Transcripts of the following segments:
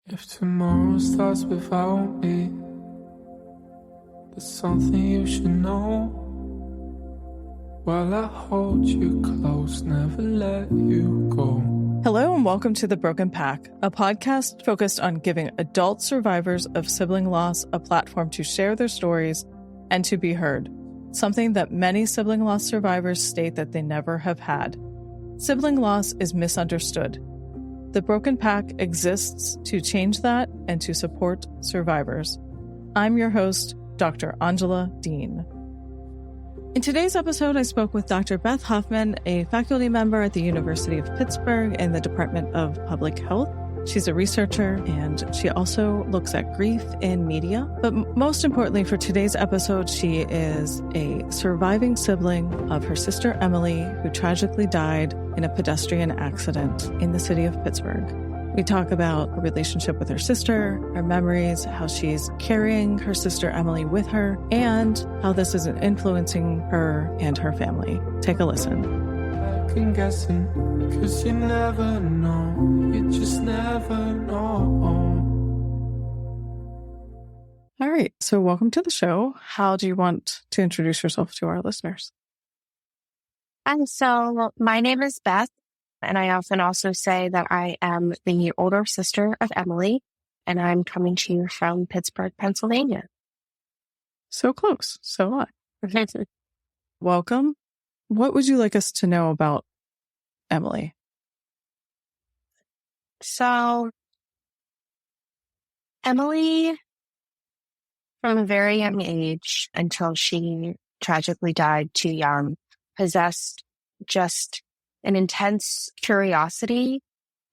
If tomorrow starts without me, there's something you should know. While I hold you close, never let you go. Hello and welcome to The Broken Pack, a podcast focused on giving adult survivors of sibling loss a platform to share their stories and to be heard, something that many sibling loss survivors state that they never have had. Sibling loss is misunderstood. The Broken Pack exists to change that and to support survivors. I'm your host, Dr. Angela Dean. In today's episode, I spoke with Dr. Beth Hoffman, a faculty member at the University of Pittsburgh in the Department of Public Health. She's a researcher, and she also looks at grief in media. But most importantly for today's episode, she is a surviving sibling of her sister Emily, who tragically died in a pedestrian accident in the city of Pittsburgh. We talk about her relationship with her sister, her memories, how she's carrying her sister Emily with her, and how this is influencing her and her family. Take a listen. I've been guessing, 'cause you never know, you just never know. All right, so welcome to the show. How do you want to introduce yourself to our listeners? And so my name is Beth, and I often also say that I am the older sister of Emily, and I'm coming to you from Pittsburgh, Pennsylvania. So close. So what? Welcome. What would you like us to know about Emily? So Emily, from a very young age until she tragically died too young, possessed just an intense curiosity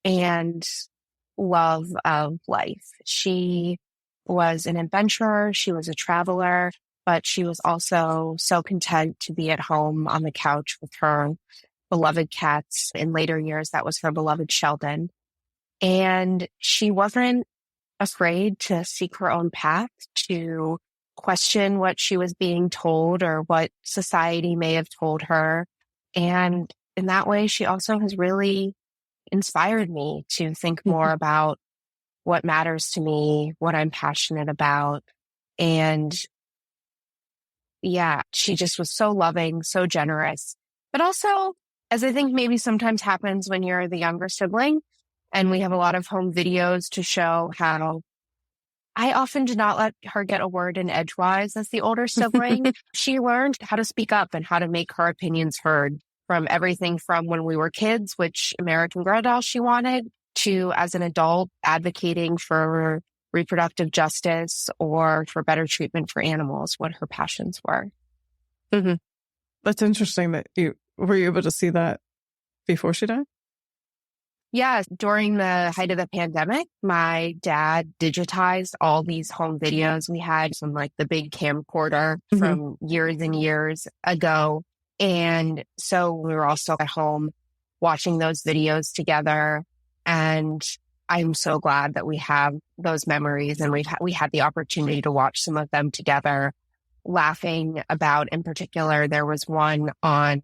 and love of life. She was an adventurer. She was a traveler, but she was also so content to be at home on the couch with her beloved cats. In later years, that was her beloved Sheldon. And she wasn't afraid to seek her own path, to question what she was being told or what society may have told her. And in that way, she also has really inspired me to think more about what matters to me, what I'm passionate about. And yeah, she just was so loving, so generous. But also, as I think maybe sometimes happens when you're the younger sibling, and we have a lot of home videos to show how I often did not let her get a word in edgewise as the older sibling. She learned how to speak up and how to make her opinions heard, from everything from when we were kids, which American Girl doll she wanted, to as an adult advocating for reproductive justice or for better treatment for animals, what her passions were. Mm-hmm. That's interesting that were you able to see that before she died? Yeah, during the height of the pandemic, my dad digitized all these home videos we had from like the big camcorder from years and years ago. And so we were all still at home watching those videos together. And I'm so glad that we have those memories, and we had the opportunity to watch some of them together, laughing about, in particular, there was one on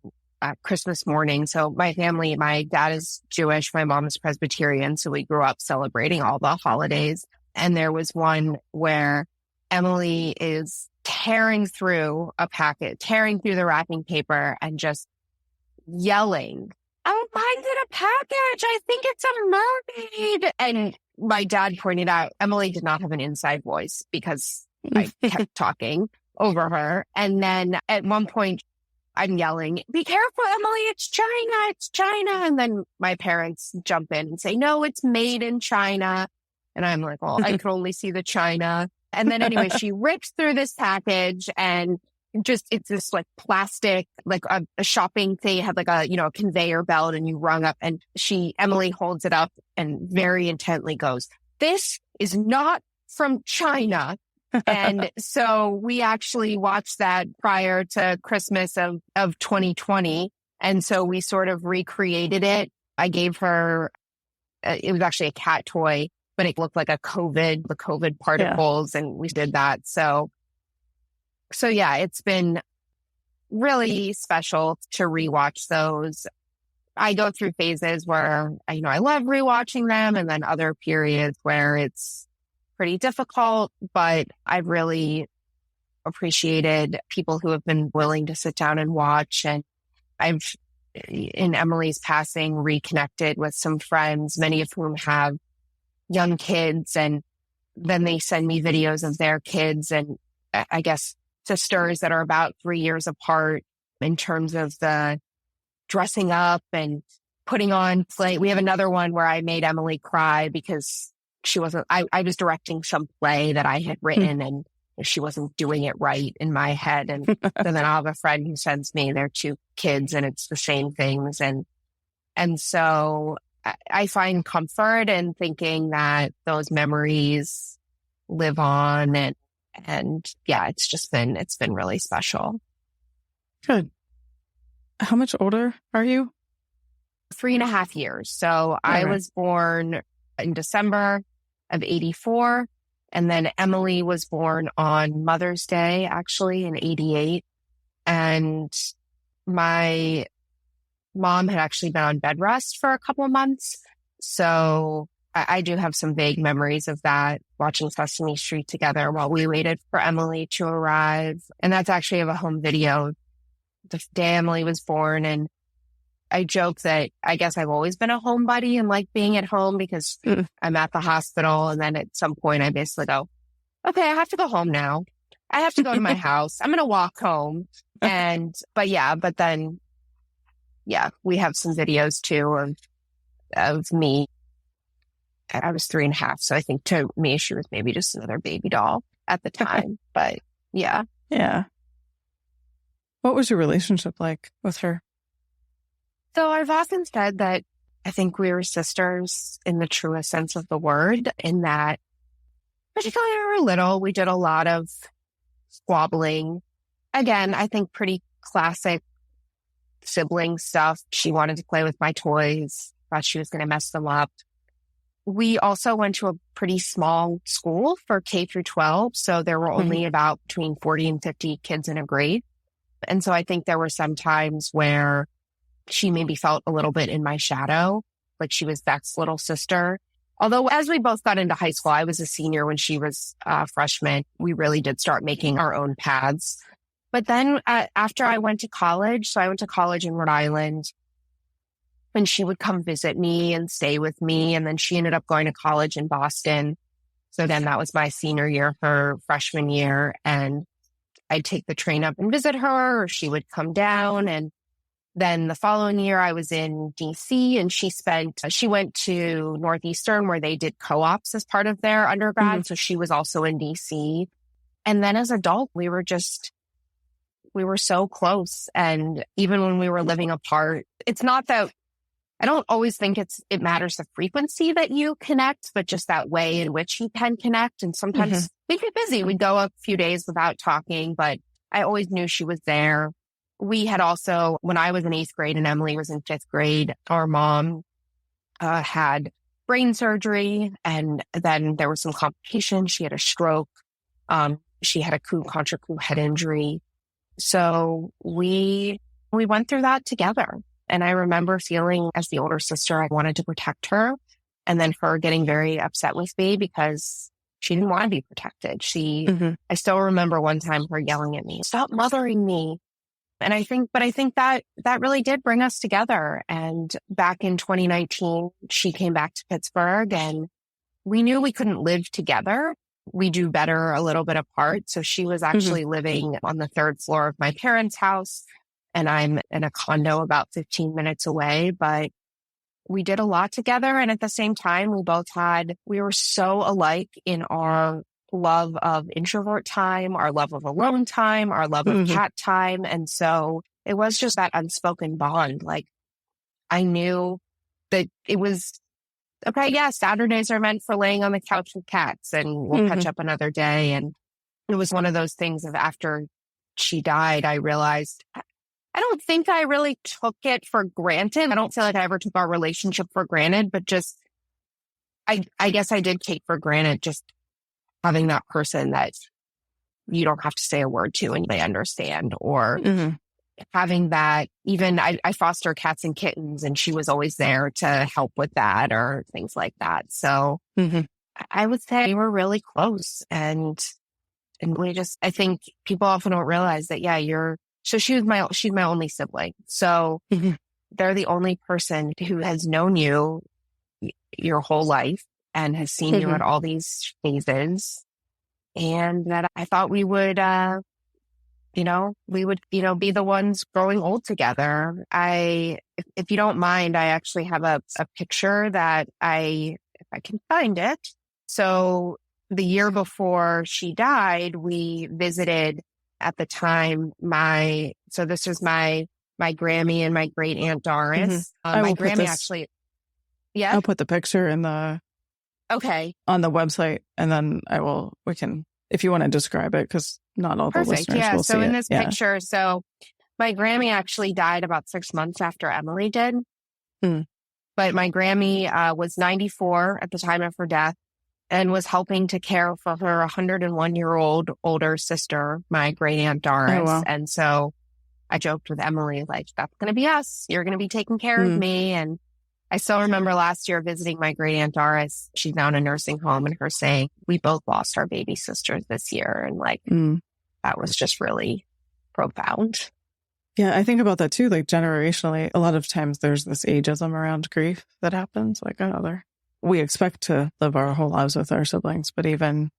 Christmas morning. So my family, my dad is Jewish, my mom is Presbyterian. So we grew up celebrating all the holidays. And there was one where Emily is tearing through a packet, tearing through the wrapping paper and just yelling, "Oh, mine's in a package. I think it's a mermaid." And my dad pointed out, Emily did not have an inside voice because I kept talking over her. And then at one point, I'm yelling, "Be careful, Emily, it's China, it's China." And then my parents jump in and say, "No, it's made in China." And I'm like, well, I could only see the China. And then anyway, she rips through this package and it's this like plastic, like a shopping thing. It had like a conveyor belt, and you rung up, and Emily holds it up and very intently goes, "This is not from China." And so we actually watched that prior to Christmas of 2020. And so we sort of recreated it. I gave her, it was actually a cat toy, but it looked like the COVID particles. Yeah. And we did that. So yeah, it's been really special to rewatch those. I go through phases where, I love rewatching them, and then other periods where it's pretty difficult, but I've really appreciated people who have been willing to sit down and watch. And I've, in Emily's passing, reconnected with some friends, many of whom have young kids, and then they send me videos of their kids and I guess sisters that are about 3 years apart in terms of the dressing up and putting on play. We have another one where I made Emily cry because I was directing some play that I had written and she wasn't doing it right in my head. And then I'll have a friend who sends me their 2 kids and it's the same things. And so I find comfort in thinking that those memories live on and yeah, it's been really special. Good. How much older are you? 3.5 years. So I was born in December of 1984. And then Emily was born on Mother's Day, actually, in 1988. And my mom had actually been on bed rest for a couple of months. So I do have some vague memories of that, watching Sesame Street together while we waited for Emily to arrive. And that's actually of a home video the day Emily was born. And I joke that I guess I've always been a homebody and like being at home because I'm at the hospital. And then at some point I basically go, okay, I have to go home now. I have to go to my house. I'm going to walk home. But then we have some videos too of me. I was 3.5. So I think to me, she was maybe just another baby doll at the time. But yeah. Yeah. What was your relationship like with her? So I've often said that I think we were sisters in the truest sense of the word, in that, particularly when we were little, we did a lot of squabbling. Again, I think pretty classic sibling stuff. She wanted to play with my toys, thought she was going to mess them up. We also went to a pretty small school for K through 12. So there were only about between 40 and 50 kids in a grade. And so I think there were some times where she maybe felt a little bit in my shadow, like she was Beth's little sister. Although as we both got into high school, I was a senior when she was a freshman. We really did start making our own paths. But then after I went to college, so I went to college in Rhode Island, and she would come visit me and stay with me. And then she ended up going to college in Boston. So then that was my senior year, her freshman year. And I'd take the train up and visit her, or she would come down. And then the following year I was in DC, and she went to Northeastern where they did co-ops as part of their undergrad. So she was also in DC. And then as adult, we were so close. And even when we were living apart, it's not that I don't always think it matters the frequency that you connect, but just that way in which you can connect. And sometimes we'd get busy. We'd go a few days without talking, but I always knew she was there. We had also, when I was in 8th grade and Emily was in 5th grade, our mom had brain surgery, and then there were some complications. She had a stroke. She had a contra coup head injury. So we went through that together. And I remember feeling, as the older sister, I wanted to protect her, and then her getting very upset with me because she didn't want to be protected. I still remember one time her yelling at me, "Stop mothering me." And I think that really did bring us together. And back in 2019, she came back to Pittsburgh, and we knew we couldn't live together. We do better a little bit apart. So she was actually living on the 3rd floor of my parents' house, and I'm in a condo about 15 minutes away. But we did a lot together. And at the same time, we were so alike in our love of introvert time, our love of alone time, our love of cat time. And so it was just that unspoken bond. Like, I knew that it was, okay, yeah, Saturdays are meant for laying on the couch with cats, and we'll catch up another day. And it was one of those things of, after she died, I realized I don't think I really took it for granted. I don't feel like I ever took our relationship for granted, but just, I guess I did take for granted just having that person that you don't have to say a word to and they understand, or having that, even I foster cats and kittens, and she was always there to help with that or things like that. So I would say we were really close, and we just, I think people often don't realize that, so she's my only sibling. So they're the only person who has known you your whole life and has seen you at all these phases. And that I thought we would, be the ones growing old together. If you don't mind, I actually have a picture that if I can find it. So the year before she died, we visited at the time this was my Grammy and my great aunt Doris. My Grammy actually, yeah. I'll put the picture in on the website, and then we can, if you want to describe it, because not all the listeners will see it. So in this picture, so my Grammy actually died about 6 months after Emily did. But my Grammy was 94 at the time of her death and was helping to care for her 101-year-old older sister, my great aunt Doris. Oh, wow. And so I joked with Emily, like, that's going to be us. You're going to be taking care of me. And I still remember last year visiting my great aunt Doris. She's now in a nursing home, and her saying, we both lost our baby sisters this year. And like, that was just really profound. Yeah, I think about that too. Like generationally, a lot of times there's this ageism around grief that happens. Like we expect to live our whole lives with our siblings, but even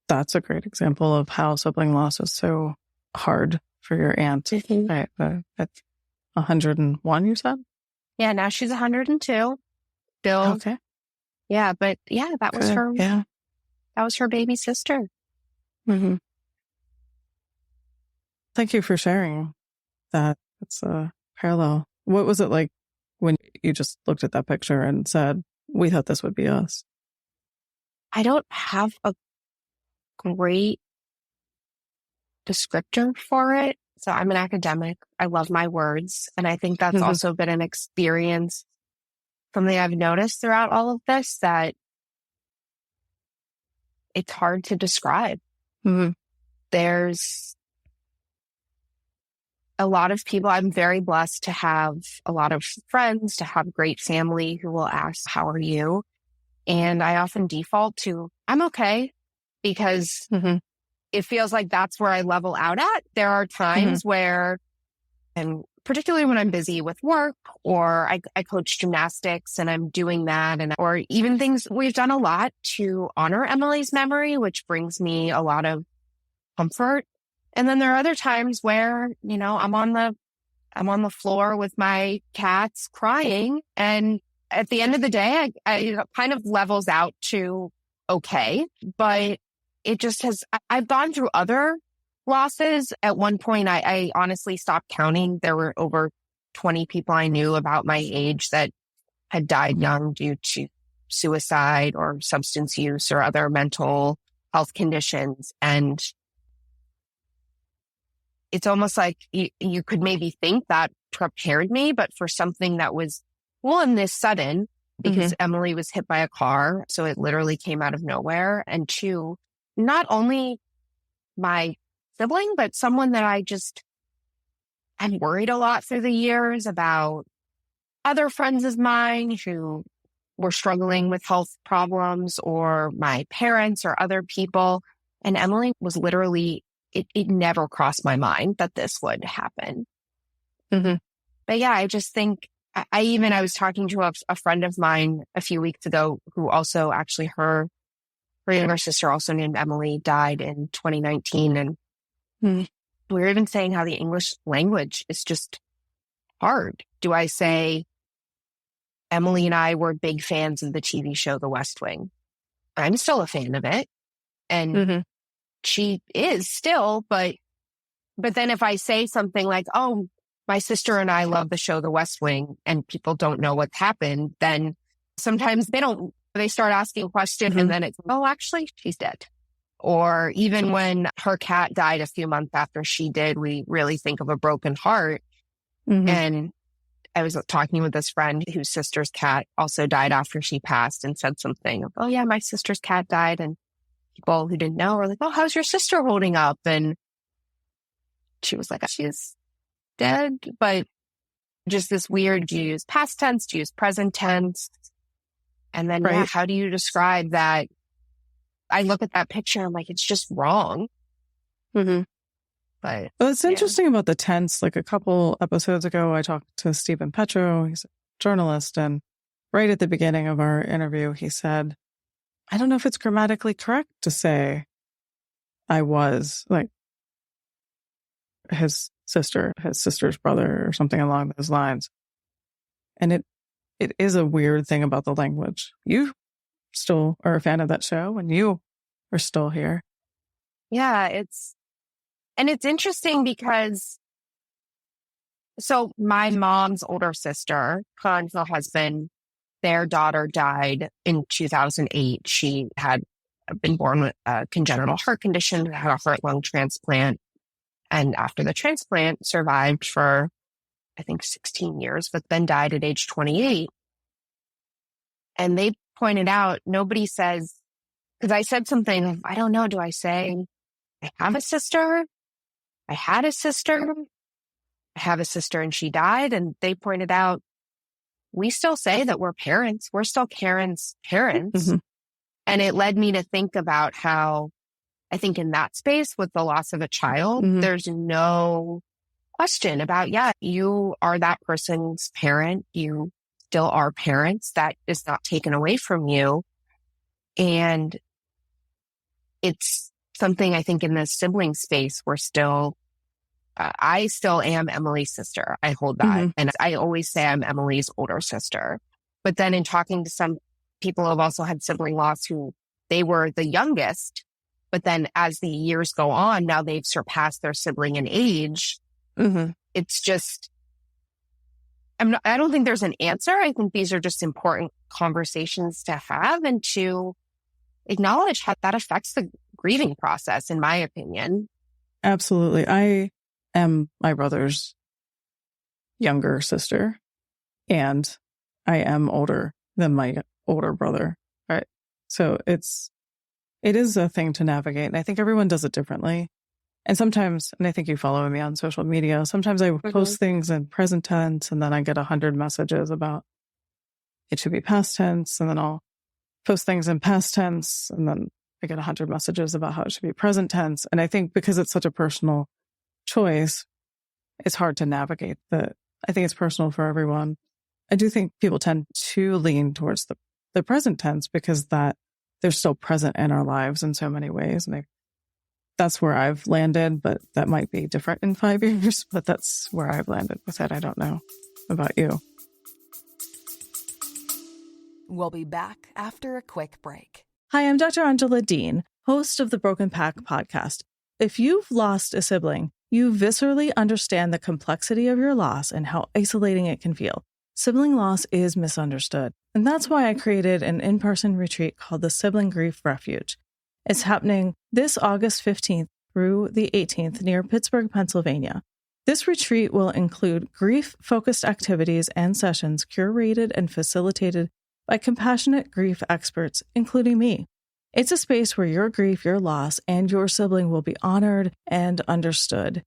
that's a great example of how sibling loss is so hard for your aunt. Right? At 101, you said? Yeah, now she's 102. Still. Okay. Yeah, but that was her. Yeah. That was her baby sister. Thank you for sharing that. It's a parallel. What was it like when you just looked at that picture and said, we thought this would be us? I don't have a great descriptor for it. So I'm an academic. I love my words. And I think that's also been an experience, something I've noticed throughout all of this, that it's hard to describe. There's a lot of people. I'm very blessed to have a lot of friends, to have great family who will ask, how are you? And I often default to, I'm okay, because it feels like that's where I level out at. There are times where, and particularly when I'm busy with work, or I coach gymnastics and I'm doing that, or even things, we've done a lot to honor Emily's memory, which brings me a lot of comfort. And then there are other times where, I'm on the floor with my cats crying. And at the end of the day, I kind of levels out to okay, but it just I've gone through other losses. At one point, I honestly stopped counting. There were over 20 people I knew about my age that had died young due to suicide or substance use or other mental health conditions. And it's almost like you could maybe think that prepared me, but for something that was, one, this sudden, because Emily was hit by a car. So it literally came out of nowhere. And two, not only my sibling, but someone that I've worried a lot through the years about, other friends of mine who were struggling with health problems, or my parents or other people. And Emily was literally, it never crossed my mind that this would happen. But yeah, I just think, I was talking to a friend of mine a few weeks ago who also actually her younger sister, also named Emily, died in 2019. And we were even saying how the English language is just hard. Do I say, Emily and I were big fans of the TV show The West Wing? I'm still a fan of it. And she is still, but then if I say something like, oh, my sister and I love the show The West Wing, and people don't know what's happened, then sometimes they start asking questions and then it's, oh, actually, she's dead. Or even when her cat died a few months after she did, we really think of a broken heart. And I was talking with this friend whose sister's cat also died after she passed, and said something of, oh yeah, my sister's cat died. And people who didn't know were like, oh, how's your sister holding up? And she was like, she's dead, but just this weird, do you use past tense, do you use present tense? And then, Right. how do you describe that? I look at that picture, I'm like, it's just wrong. Mm-hmm. But Well, it's interesting about the tense. Like a couple episodes ago, I talked to Stephen Petro. He's a journalist. And right at the beginning of our interview, he said, I don't know if it's grammatically correct to say I was like his sister's brother or something along those lines. And it is a weird thing about the language. You still are a fan of that show and you are still here. yeah, it's interesting because so my mom's older sister and her husband, their daughter died in 2008. She had been born with a congenital heart condition, had a heart-lung transplant, and after the transplant survived for, I think, 16 years, but then died at age 28. And they pointed out, nobody says, because I said something, I don't know, do I say, I have a sister? I had a sister? I have a sister and she died? And they pointed out, we still say that we're parents. We're still Karen's parents. Mm-hmm. And it led me to think about how I think in that space with the loss of a child, there's no question about, you are that person's parent. You still are parents. That is not taken away from you. And it's something I think in the sibling space, we're still, I still am Emily's sister. I hold that. And I always say I'm Emily's older sister. But then in talking to some people who have also had sibling loss who they were the youngest, but then as the years go on, now they've surpassed their sibling in age. It's just, I don't think there's an answer. I think these are just important conversations to have and to acknowledge how that affects the grieving process, in my opinion. Absolutely. I am my brother's younger sister, and I am older than my older brother. Right. So it is a thing to navigate. And I think everyone does it differently. And sometimes, and I think you follow me on social media, sometimes I post things in present tense and then I get 100 messages about it should be past tense. And then I'll post things in past tense and then I get 100 messages about how it should be present tense. And I think because it's such a personal choice, it's hard to navigate that. I think it's personal for everyone. I do think people tend to lean towards the present tense because that they're still present in our lives in so many ways. And that's where I've landed, but that might be different in 5 years, but that's where I've landed with it. I don't know about you. We'll be back after a quick break. Hi, I'm Dr. Angela Dean, host of the Broken Pack podcast. If you've lost a sibling, you viscerally understand the complexity of your loss and how isolating it can feel. Sibling loss is misunderstood, and that's why I created an in-person retreat called the Sibling Grief Refuge. It's happening this August 15th through the 18th near Pittsburgh, Pennsylvania. This retreat will include grief-focused activities and sessions curated and facilitated by compassionate grief experts, including me. It's a space where your grief, your loss, and your sibling will be honored and understood.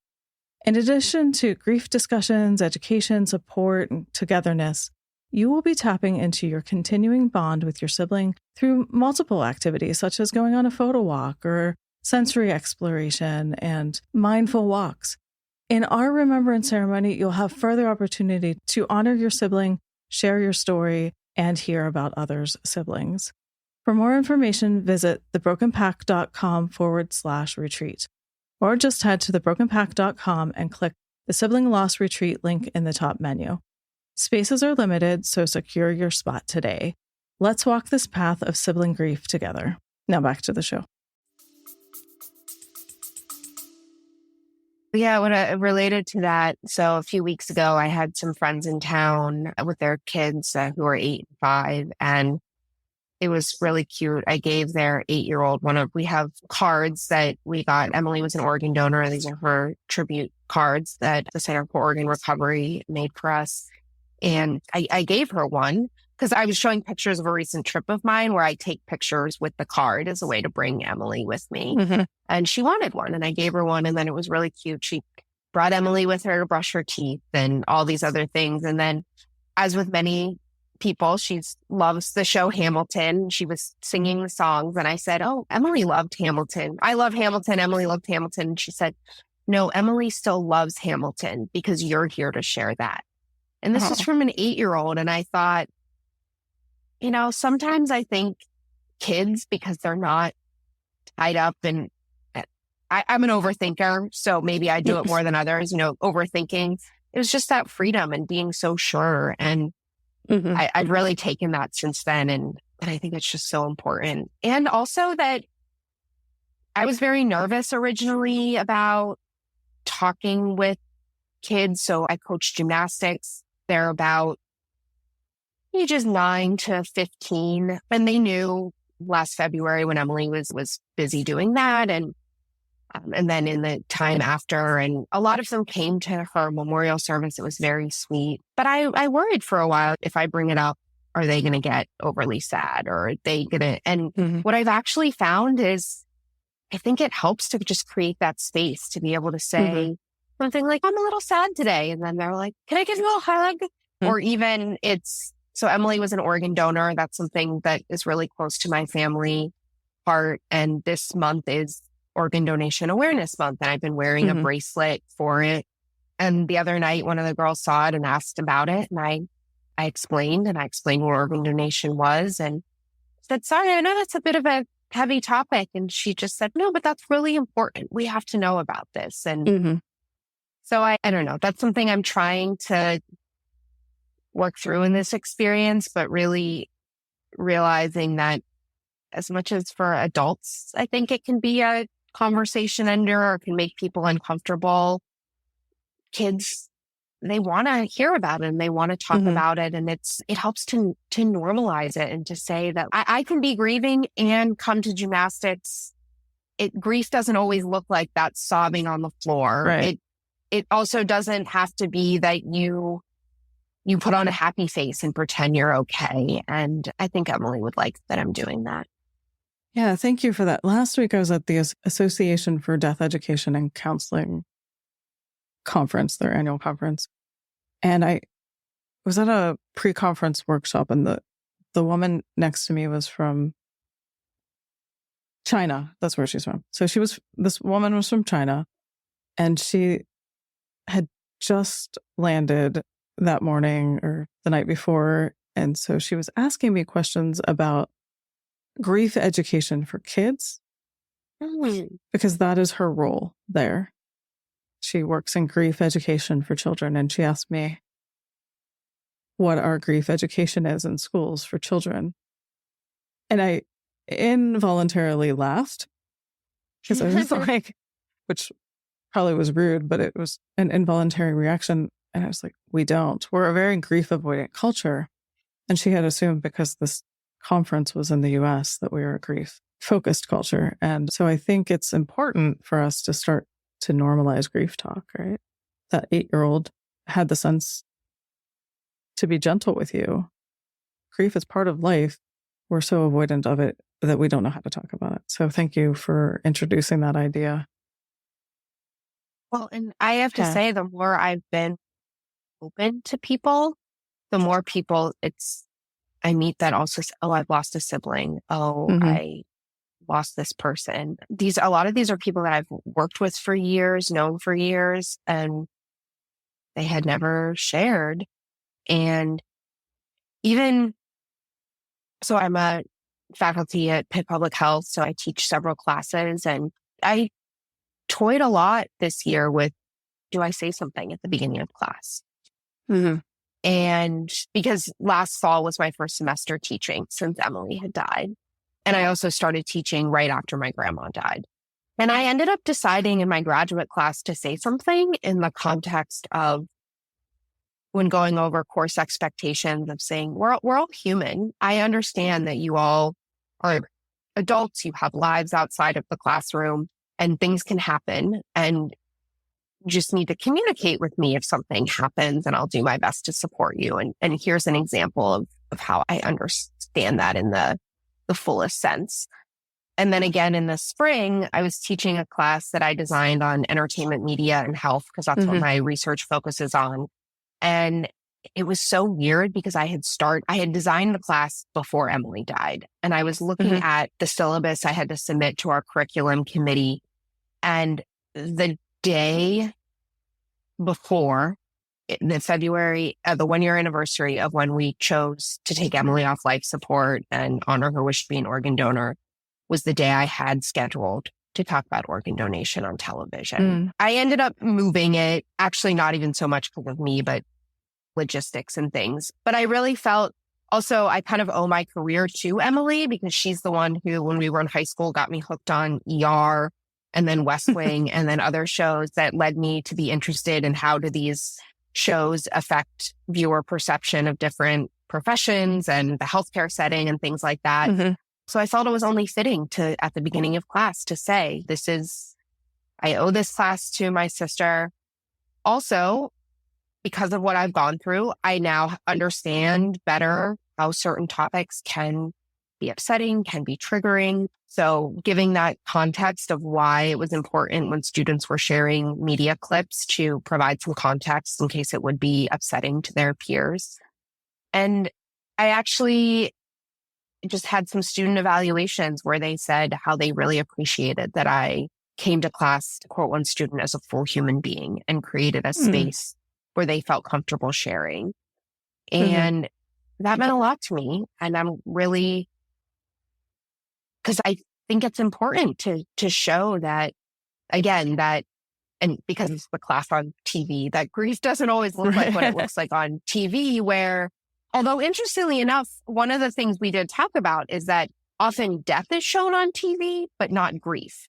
In addition to grief discussions, education, support, and togetherness, you will be tapping into your continuing bond with your sibling through multiple activities, such as going on a photo walk or sensory exploration and mindful walks. In our remembrance ceremony, you'll have further opportunity to honor your sibling, share your story, and hear about others' siblings. For more information, visit thebrokenpack.com/retreat, or just head to thebrokenpack.com and click the Sibling Loss Retreat link in the top menu. Spaces are limited, so secure your spot today. Let's walk this path of sibling grief together. Now back to the show. Yeah, when I related to that, so a few weeks ago, I had some friends in town with their kids who are 8 and 5, and it was really cute. I gave their 8-year-old we have cards that we got. Emily was an organ donor. These are her tribute cards that the Center for Organ Recovery made for us. And I gave her one because I was showing pictures of a recent trip of mine where I take pictures with the card as a way to bring Emily with me. And she wanted one and I gave her one. And then it was really cute. She brought Emily with her to brush her teeth and all these other things. And then, as with many people, she loves the show Hamilton. She was singing the songs. And I said, oh, Emily loved Hamilton. I love Hamilton. Emily loved Hamilton. And she said, no, Emily still loves Hamilton because you're here to share that. And this was from an 8-year-old. And I thought, sometimes I think kids, because they're not tied up in, I'm an overthinker. So maybe I do it more than others, overthinking. It was just that freedom and being so sure. And I've really taken that since then. And I think it's just so important. And also that I was very nervous originally about talking with kids. So I coach gymnastics. They're about ages 9 to 15. And they knew last February when Emily was busy doing that. And then in the time after, and a lot of them came to her memorial service. It was very sweet. But I worried for a while, if I bring it up, are they going to get overly sad, or are they going to? And what I've actually found is I think it helps to just create that space to be able to say something like, I'm a little sad today. And then they're like, can I give you a hug? Or even so Emily was an organ donor. That's something that is really close to my family heart. And this month is Organ Donation Awareness Month. And I've been wearing a bracelet for it. And the other night, one of the girls saw it and asked about it. And I explained what organ donation was and said, sorry, I know that's a bit of a heavy topic. And she just said, no, but that's really important. We have to know about this. And so I don't know. That's something I'm trying to work through in this experience, but really realizing that as much as for adults, I think it can be a conversation ender or can make people uncomfortable. Kids, they want to hear about it and they want to talk about it. And it helps to normalize it and to say that I can be grieving and come to gymnastics. Grief doesn't always look like that sobbing on the floor. Right. It also doesn't have to be that you put on a happy face and pretend you're okay. And I think Emily would like that I'm doing that. Yeah, thank you for that. Last week, I was at the Association for Death Education and Counseling conference, their annual conference. And I was at a pre-conference workshop, and the woman next to me was from China. That's where she's from. So this woman was from China, and she had just landed that morning or the night before. And so she was asking me questions about grief education for kids, because that is her role there. She works in grief education for children. And she asked me what our grief education is in schools for children. And I involuntarily laughed because I was like, which probably was rude, but it was an involuntary reaction. And I was like, we don't. We're a very grief avoidant culture. And she had assumed because this conference was in the US that we were a grief focused culture. And so I think it's important for us to start to normalize grief talk, right? That 8-year-old had the sense to be gentle with you. Grief is part of life. We're so avoidant of it that we don't know how to talk about it. So thank you for introducing that idea. Well, and I have to say, the more I've been open to people, the more people I meet that also say, oh, I've lost a sibling. Oh, I lost this person. A lot of these are people that I've worked with for years, known for years, and they had never shared. And so I'm a faculty at Pitt Public Health, so I teach several classes, and I toyed a lot this year with, do I say something at the beginning of class? And because last fall was my first semester teaching since Emily had died. And I also started teaching right after my grandma died. And I ended up deciding in my graduate class to say something in the context of when going over course expectations of saying, we're all human. I understand that you all are adults. You have lives outside of the classroom and things can happen. And you just need to communicate with me if something happens, and I'll do my best to support you. And here's an example of how I understand that in the fullest sense. And then again in the spring, I was teaching a class that I designed on entertainment media and health, because that's what my research focuses on. And it was so weird because I had designed the class before Emily died. And I was looking at the syllabus I had to submit to our curriculum committee. And the day before the February, the 1-year anniversary of when we chose to take Emily off life support and honor her wish to be an organ donor, was the day I had scheduled to talk about organ donation on television. I ended up moving it, actually not even so much because of me, but logistics and things. But I really felt also I kind of owe my career to Emily, because she's the one who, when we were in high school, got me hooked on ER and then West Wing and then other shows that led me to be interested in how do these shows affect viewer perception of different professions and the healthcare setting and things like that. So I felt it was only fitting to, at the beginning of class, to say, I owe this class to my sister. Also, because of what I've gone through, I now understand better how certain topics can be upsetting, can be triggering. So giving that context of why it was important when students were sharing media clips to provide some context in case it would be upsetting to their peers. And I actually just had some student evaluations where they said how they really appreciated that I came to class, to quote one student, as a full human being and created a space where they felt comfortable sharing. And that meant a lot to me. And I'm really, because I think it's important to show that, again, that, and because it's the class on TV, that grief doesn't always look like what it looks like on TV, where, although interestingly enough, one of the things we did talk about is that often death is shown on TV, but not grief.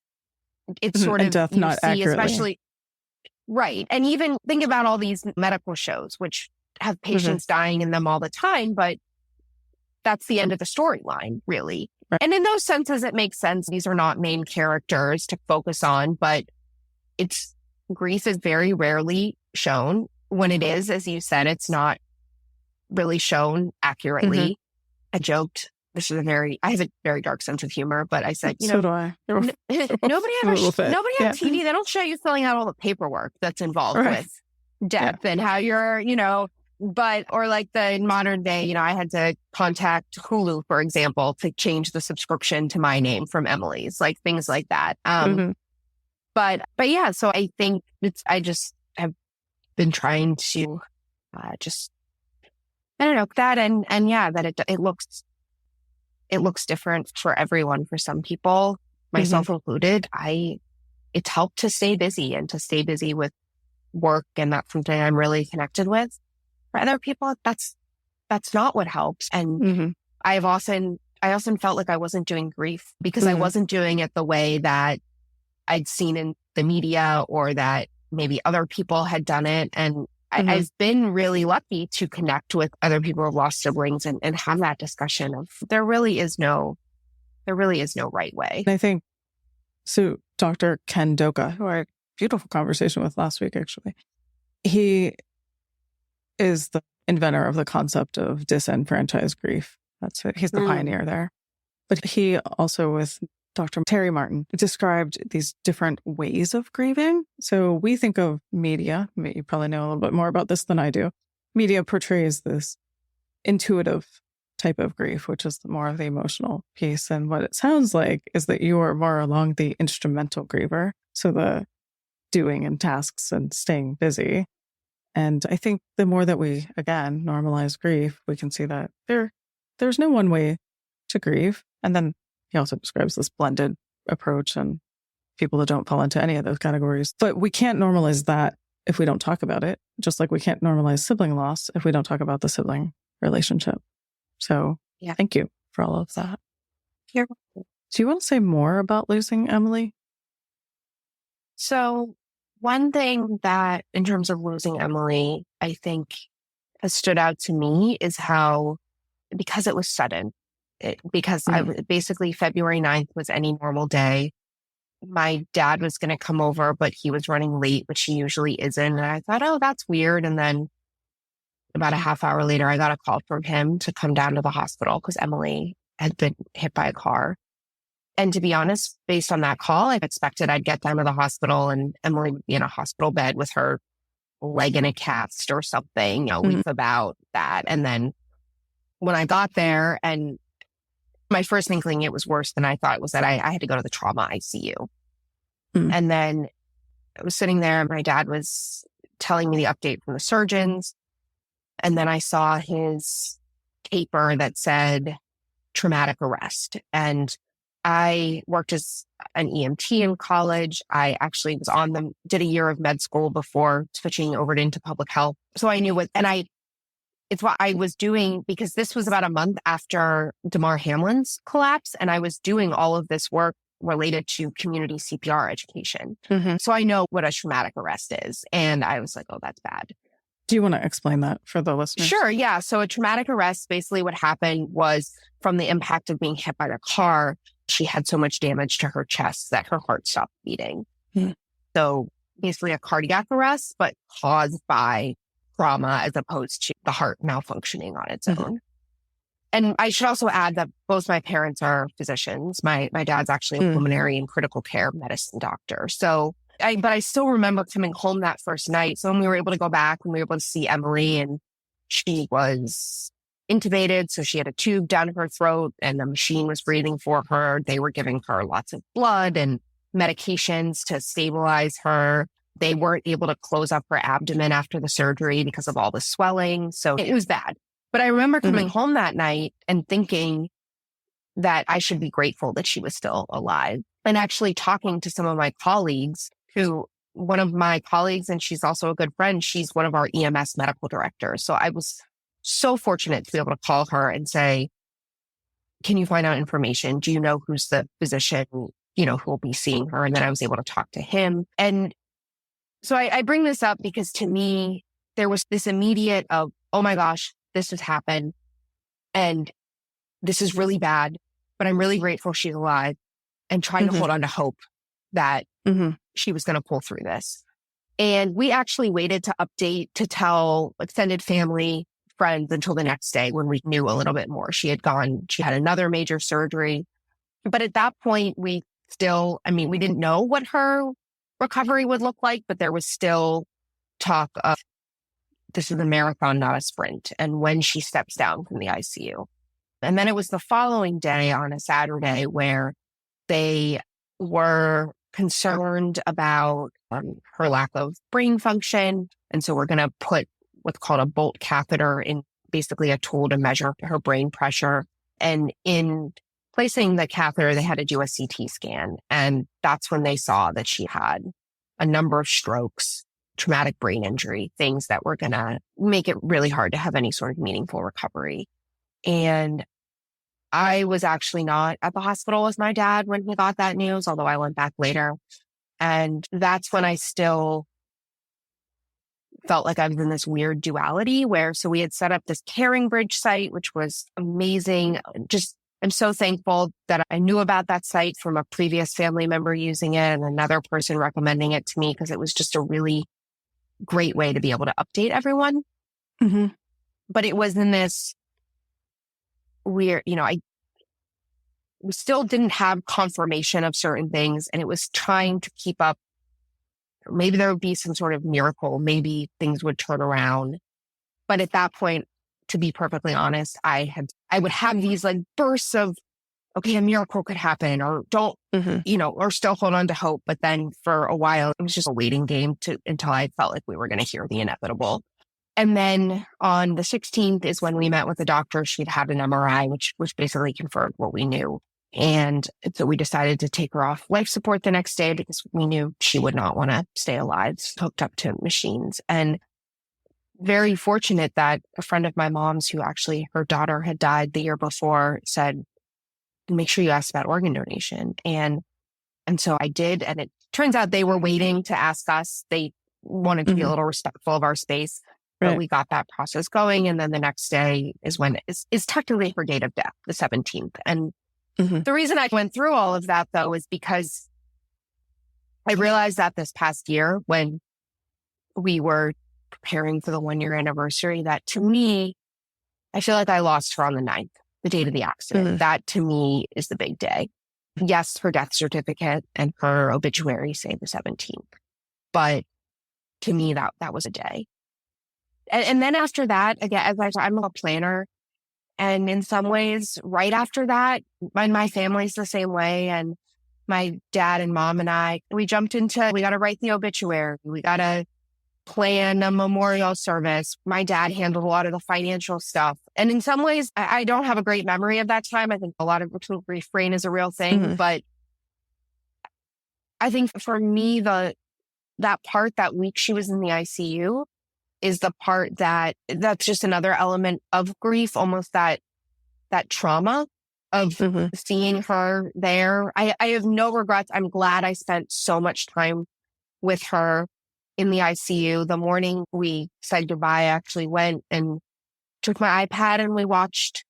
It's sort of, death not accurately. Especially, right. And even think about all these medical shows, which have patients dying in them all the time, but that's the end of the storyline, really. Right. And in those senses, it makes sense. These are not main characters to focus on, but grief is very rarely shown. When it is, as you said, it's not really shown accurately. I joked, I have a very dark sense of humor, but I said, so do I. nobody on TV, they don't show you filling out all the paperwork that's involved with death and how you're, or like the modern day, I had to contact Hulu, for example, to change the subscription to my name from Emily's, like things like that. But yeah, so I think I just have been trying to that and yeah, that it looks different for everyone. For some people, myself included, it's helped to stay busy and to stay busy with work, and that's something I'm really connected with. For other people, that's not what helps. And I often felt like I wasn't doing grief because I wasn't doing it the way that I'd seen in the media or that maybe other people had done it. And I've been really lucky to connect with other people who've lost siblings and have that discussion of there really is no right way. I think, so Dr. Ken Doka, who I had a beautiful conversation with last week, actually, he is the inventor of the concept of disenfranchised grief. That's it. He's the pioneer there. But he also, with Dr. Terry Martin, described these different ways of grieving. So we think of media, you probably know a little bit more about this than I do. Media portrays this intuitive type of grief, which is more of the emotional piece. And what it sounds like is that you are more along the instrumental griever. So the doing and tasks and staying busy. And I think the more that we, again, normalize grief, we can see that there's no one way to grieve. And then he also describes this blended approach and people that don't fall into any of those categories. But we can't normalize that if we don't talk about it, just like we can't normalize sibling loss if we don't talk about the sibling relationship. So thank you for all of that. You're welcome. Do you want to say more about losing Emily? So one thing that, in terms of losing Emily, I think has stood out to me is how, because it was sudden, basically February 9th was any normal day. My dad was going to come over, but he was running late, which he usually isn't. And I thought, oh, that's weird. And then about a half hour later, I got a call from him to come down to the hospital because Emily had been hit by a car. And to be honest, based on that call, I expected I'd get down to the hospital and Emily would be in a hospital bed with her leg in a cast or something, weeks about that. And then when I got there, and my first inkling it was worse than I thought, was that I had to go to the trauma ICU. And then I was sitting there and my dad was telling me the update from the surgeons. And then I saw his paper that said traumatic arrest. And I worked as an EMT in college. I actually did a year of med school before switching over into public health. So I knew it's what I was doing, because this was about a month after Damar Hamlin's collapse. And I was doing all of this work related to community CPR education. So I know what a traumatic arrest is. And I was like, oh, that's bad. Do you want to explain that for the listeners? Sure. Yeah. So a traumatic arrest, basically what happened was from the impact of being hit by the car, she had so much damage to her chest that her heart stopped beating. So basically a cardiac arrest, but caused by trauma as opposed to the heart malfunctioning on its own. And I should also add that both my parents are physicians. My dad's actually a pulmonary and critical care medicine doctor. So but I still remember coming home that first night. So when we were able to go back and we were able to see Emily, and she was intubated. So she had a tube down her throat and the machine was breathing for her. They were giving her lots of blood and medications to stabilize her. They weren't able to close up her abdomen after the surgery because of all the swelling. So it was bad. But I remember coming home that night and thinking that I should be grateful that she was still alive. And actually talking to some of my colleagues, one of my colleagues, and she's also a good friend, she's one of our EMS medical directors. So I was so fortunate to be able to call her and say, can you find out information? Do you know who's the physician, who will be seeing her? And then I was able to talk to him. And so I bring this up because to me, there was this immediate of, oh my gosh, this has happened. And this is really bad, but I'm really grateful she's alive, and trying to hold on to hope that she was going to pull through this. And we actually waited to tell extended family, friends until the next day when we knew a little bit more. She had another major surgery. But at that point, we didn't know what her recovery would look like, but there was still talk of this is a marathon, not a sprint. And when she steps down from the ICU. And then it was the following day on a Saturday where they were concerned about her lack of brain function. And so we're going to put what's called a bolt catheter in, basically a tool to measure her brain pressure. And in placing the catheter, they had to do a CT scan. And that's when they saw that she had a number of strokes, traumatic brain injury, things that were going to make it really hard to have any sort of meaningful recovery. And I was actually not at the hospital with my dad when he got that news, although I went back later. And that's when I still felt like I was in this weird duality so we had set up this Caring Bridge site, which was amazing. I'm so thankful that I knew about that site from a previous family member using it and another person recommending it to me, because it was just a really great way to be able to update everyone. But it was in this weird, I still didn't have confirmation of certain things, and it was trying to keep up. Maybe there would be some sort of miracle. Maybe things would turn around. But at that point, to be perfectly honest, I would have these like bursts of, okay, a miracle could happen, or don't, or still hold on to hope. But then for a while, it was just a waiting game until I felt like we were going to hear the inevitable. And then on the 16th is when we met with the doctor. She'd had an MRI, which basically confirmed what we knew. And so we decided to take her off life support the next day because we knew she would not want to stay alive, hooked up to machines. And very fortunate that a friend of my mom's, who actually her daughter had died the year before, said, make sure you ask about organ donation. And so I did. And it turns out they were waiting to ask us. They wanted to be a little respectful of our space. But we got that process going. And then the next day is when is technically her date of death, the 17th. And the reason I went through all of that, though, is because I realized that this past year, when we were preparing for the 1-year anniversary, that to me, I feel like I lost her on the 9th, the date of the accident. That to me is the big day. Yes, her death certificate and her obituary say the 17th. But to me, that was a day. And then after that, again, as I said, I'm a planner. And in some ways, right after that, my family's the same way. And my dad and mom and we jumped into, we got to write the obituary. We got to plan a memorial service. My dad handled a lot of the financial stuff. And in some ways, I don't have a great memory of that time. I think a lot of grief brain is a real thing. But I think for me, that part, that week she was in the ICU, is the part that's just another element of grief, almost that trauma of seeing her there. I have no regrets. I'm glad I spent so much time with her in the ICU. The morning we said goodbye, I actually went and took my iPad and we watched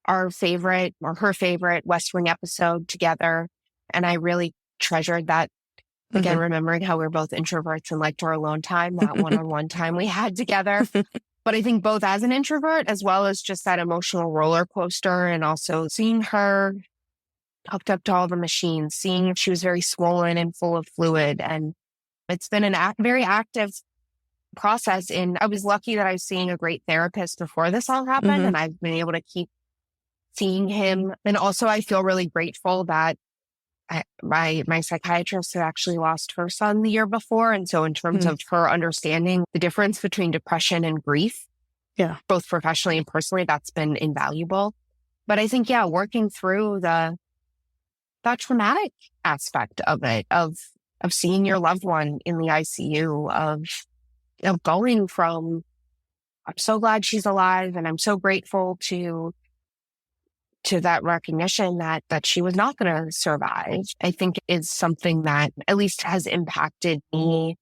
her favorite West Wing episode together. And I really treasured that. Again, remembering how we were both introverts and liked our alone time, that one-on-one time we had together. But I think both as an introvert, as well as just that emotional roller coaster, and also seeing her hooked up to all the machines, seeing if she was very swollen and full of fluid. And it's been very active process. And I was lucky that I was seeing a great therapist before this all happened. And I've been able to keep seeing him. And also I feel really grateful that my psychiatrist had actually lost her son the year before. And so in terms of her understanding the difference between depression and grief, both professionally and personally, that's been invaluable. But I think, working through that traumatic aspect of it, of seeing your loved one in the ICU, of going from, I'm so glad she's alive and I'm so grateful to that recognition that she was not going to survive, I think is something that at least has impacted me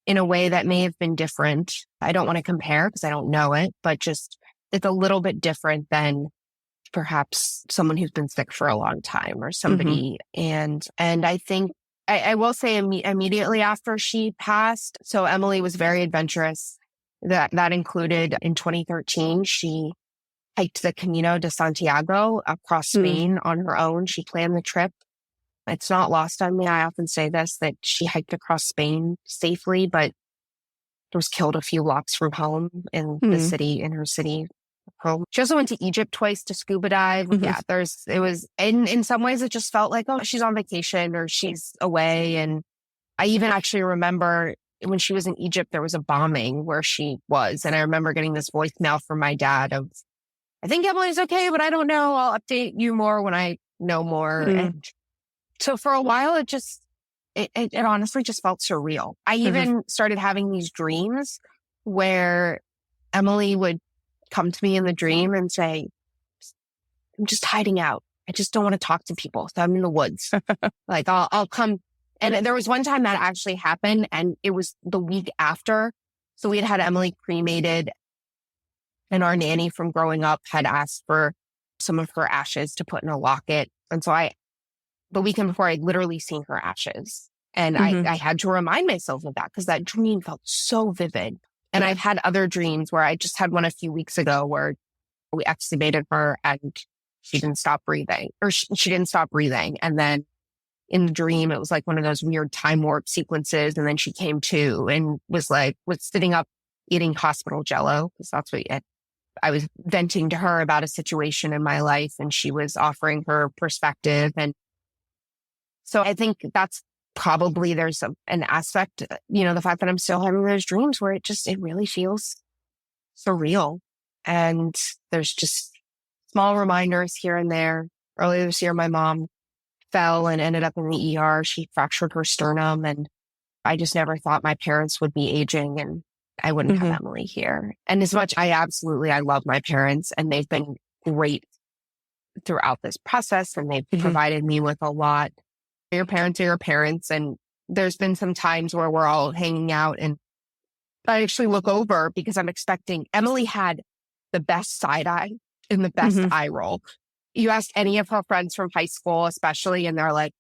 in a way that may have been different. I don't want to compare because I don't know it, but just it's a little bit different than perhaps someone who's been sick for a long time or somebody. And I think I will say immediately after she passed, so Emily was very adventurous. That included in 2013, she hiked the Camino de Santiago across Spain on her own. She planned the trip. It's not lost on me. I often say this, that she hiked across Spain safely, but was killed a few blocks from home in her city home. She also went to Egypt twice to scuba dive. In some ways it just felt like, oh, she's on vacation or she's away. And I even actually remember when she was in Egypt, there was a bombing where she was. And I remember getting this voicemail from my dad of, I think Emily's okay, but I don't know. I'll update you more when I know more. And so for a while, it honestly just felt surreal. I even started having these dreams where Emily would come to me in the dream and say, I'm just hiding out. I just don't want to talk to people. So I'm in the woods. Like I'll come. And there was one time that actually happened and it was the week after. So we had Emily cremated. And our nanny from growing up had asked for some of her ashes to put in a locket. And so the weekend before, I'd literally seen her ashes. And I had to remind myself of that because that dream felt so vivid. And I've had other dreams where I just had one a few weeks ago where we extubated her and she didn't stop breathing, or she didn't stop breathing. And then in the dream, it was like one of those weird time warp sequences. And then she came to and was sitting up eating hospital jello because that's what I was venting to her about a situation in my life and she was offering her perspective. And so I think that's probably there's an aspect, the fact that I'm still having those dreams where it really feels surreal. And there's just small reminders here and there. Earlier this year, my mom fell and ended up in the ER. She fractured her sternum and I just never thought my parents would be aging and I wouldn't have Emily here. And as much I love my parents and they've been great throughout this process and they've provided me with a lot. Your parents are your parents. And there's been some times where we're all hanging out and I actually look over because I'm expecting Emily had the best side eye and the best eye roll. You ask any of her friends from high school, especially, and they're like,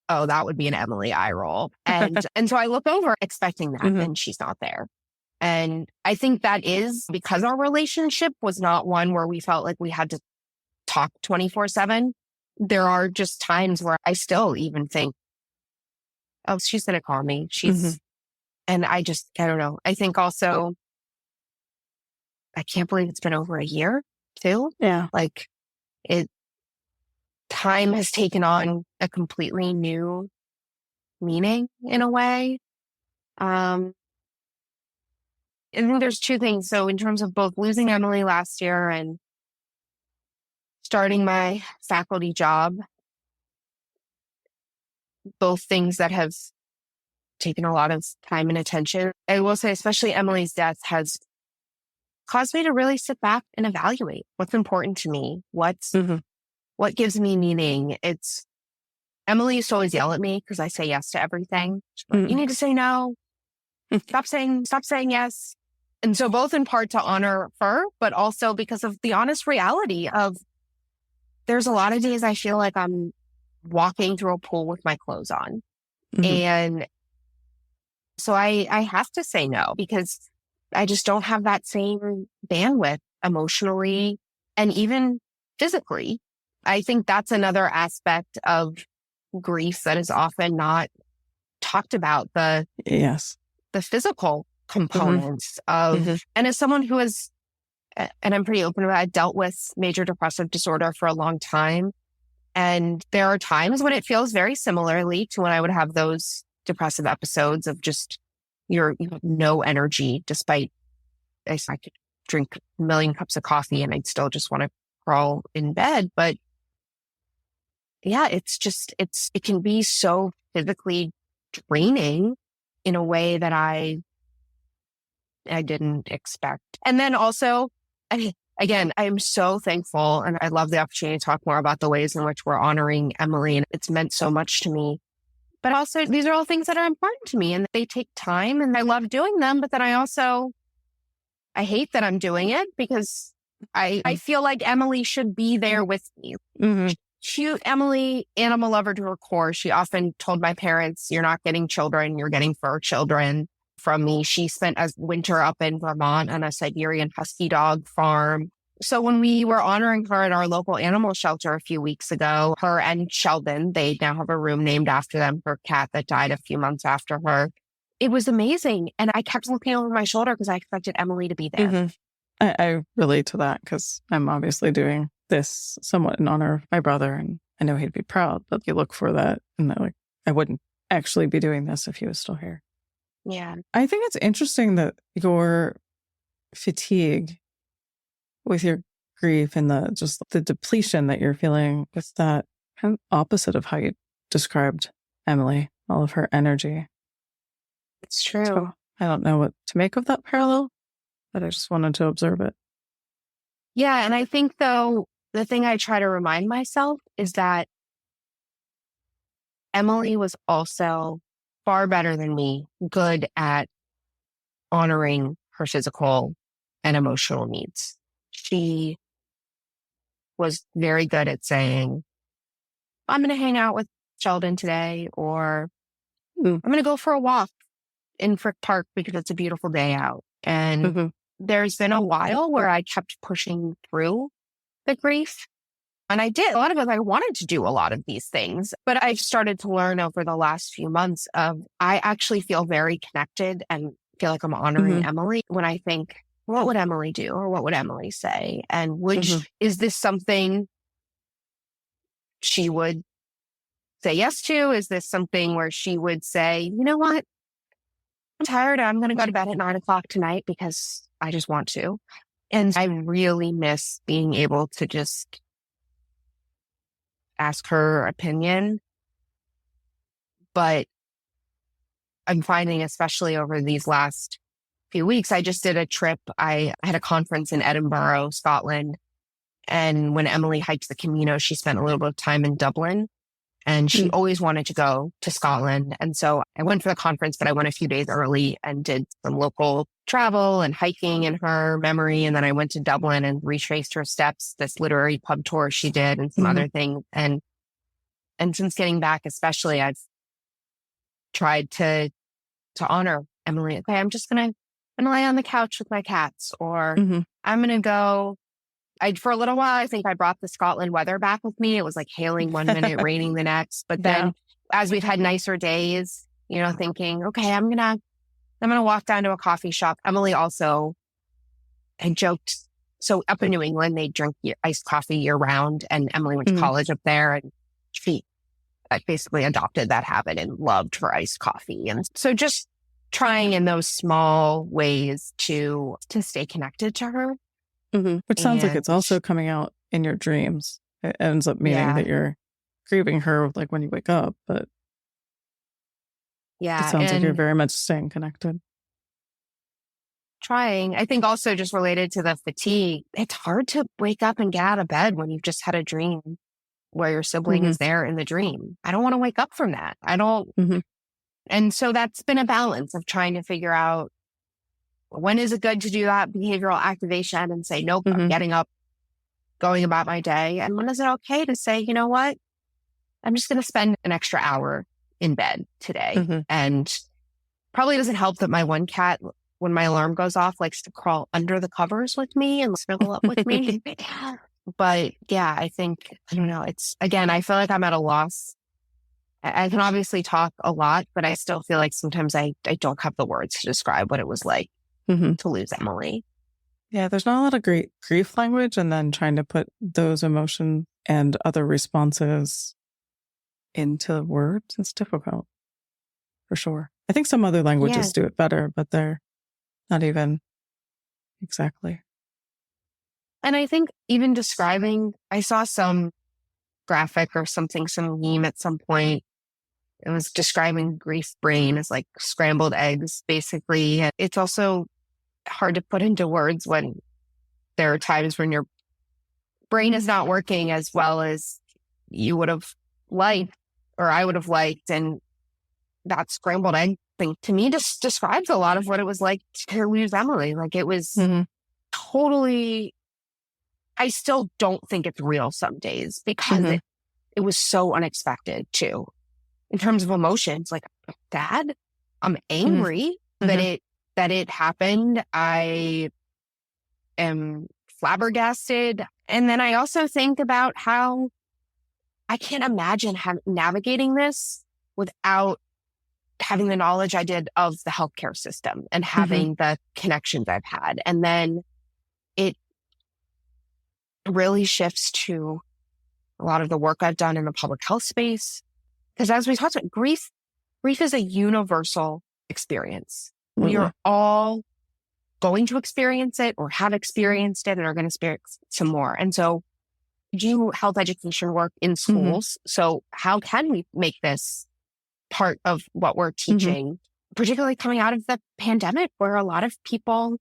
oh, that would be an Emily eye roll. And so I look over expecting that and she's not there. And I think that is because our relationship was not one where we felt like we had to talk 24/7. there are just times where I still even think, oh, she's going to call me. And I don't know. I think also, I can't believe it's been over a year too. Yeah. Like time has taken on a completely new meaning in a way. I think there's two things. So in terms of both losing Emily last year and starting my faculty job, both things that have taken a lot of time and attention. I will say, especially Emily's death has caused me to really sit back and evaluate what's important to me. What gives me meaning. Emily used to always yell at me because I say yes to everything. Like, you need to say no. Stop saying yes. And so both in part to honor her, but also because of the honest reality of there's a lot of days I feel like I'm walking through a pool with my clothes on. And so I have to say no because I just don't have that same bandwidth emotionally and even physically. I think that's another aspect of grief that is often not talked about, the physical components of, and as someone who has, and I'm pretty open about it, dealt with major depressive disorder for a long time. And there are times when it feels very similarly to when I would have those depressive episodes of just you have no energy, despite I could drink a million cups of coffee and I'd still just want to crawl in bed. But yeah, it can be so physically draining in a way that I didn't expect. And then also, again, I am so thankful and I love the opportunity to talk more about the ways in which we're honoring Emily. And it's meant so much to me. But also, these are all things that are important to me and they take time and I love doing them. But then I hate that I'm doing it because I feel like Emily should be there with me. Emily, animal lover to her core. She often told my parents, you're not getting children, you're getting fur children from me. She spent a winter up in Vermont on a Siberian husky dog farm. So when we were honoring her at our local animal shelter a few weeks ago, her and Sheldon, they now have a room named after them, her cat that died a few months after her. It was amazing. And I kept looking over my shoulder because I expected Emily to be there. I relate to that because I'm obviously doing this somewhat in honor of my brother and I know he'd be proud, but you look for that and like, I wouldn't actually be doing this if he was still here. Yeah. I think it's interesting that your fatigue with your grief and the depletion that you're feeling with that kind of opposite of how you described Emily, all of her energy. It's true. So I don't know what to make of that parallel, but I just wanted to observe it. Yeah. And I think though, the thing I try to remind myself is that Emily was also far better than me, good at honoring her physical and emotional needs. She was very good at saying, I'm going to hang out with Sheldon today, or I'm going to go for a walk in Frick Park because it's a beautiful day out. And there's been a while where I kept pushing through the grief. And I did. A lot of it, I wanted to do a lot of these things, but I've started to learn over the last few months of I actually feel very connected and feel like I'm honoring Emily when I think, what would Emily do? Or what would Emily say? And is this something she would say yes to? Is this something where she would say, you know what? I'm tired. I'm going to go to bed at 9:00 tonight because I just want to. And I really miss being able to just ask her opinion. But I'm finding, especially over these last few weeks, I just did a trip. I had a conference in Edinburgh, Scotland. And when Emily hiked the Camino, she spent a little bit of time in Dublin. And she always wanted to go to Scotland. And so I went for the conference, but I went a few days early and did some local travel and hiking in her memory. And then I went to Dublin and retraced her steps, this literary pub tour she did and some other things. And since getting back, especially, I've tried to honor Emily. Okay, I'm just going to lay on the couch with my cats, or I'm going to go For a little while, I think I brought the Scotland weather back with me. It was like hailing one minute, raining the next. But then as we've had nicer days, thinking, okay, I'm going to walk down to a coffee shop. Emily also had joked. So up in New England, they drink iced coffee year round. And Emily went to college up there, and she basically adopted that habit and loved her iced coffee. And so just trying in those small ways to stay connected to her. Which sounds like it's also coming out in your dreams. It ends up meaning that you're grieving her like when you wake up, but it sounds like you're very much staying connected. Trying. I think also just related to the fatigue, it's hard to wake up and get out of bed when you've just had a dream where your sibling is there in the dream. I don't want to wake up from that. I don't. And so that's been a balance of trying to figure out, when is it good to do that behavioral activation and say, nope, I'm getting up, going about my day? And when is it okay to say, you know what? I'm just going to spend an extra hour in bed today. And probably doesn't help that my one cat, when my alarm goes off, likes to crawl under the covers with me and snuggle up with me. But yeah, I think, I don't know. It's, again, I feel like I'm at a loss. I can obviously talk a lot, but I still feel like sometimes I don't have the words to describe what it was like to lose Emily. Yeah, there's not a lot of great grief language, and then trying to put those emotions and other responses into words is difficult, for sure. I think some other languages do it better, but they're not even exactly. And I think even describing, I saw some graphic or something, some meme at some point. It was describing grief brain as like scrambled eggs, basically. And it's also hard to put into words when there are times when your brain is not working as well as you would have liked, or I would have liked. And that scrambled egg thing to me just describes a lot of what it was like to lose Emily. Like, it was totally, I still don't think it's real some days, because it was so unexpected too. In terms of emotions, like, Dad, I'm angry that it happened. I am flabbergasted. And then I also think about how I can't imagine navigating this without having the knowledge I did of the healthcare system and having the connections I've had. And then it really shifts to a lot of the work I've done in the public health space. Because as we talked about, grief is a universal experience. We are all going to experience it, or have experienced it, and are going to experience some more. And so do health education work in schools. So how can we make this part of what we're teaching, particularly coming out of the pandemic, where a lot of people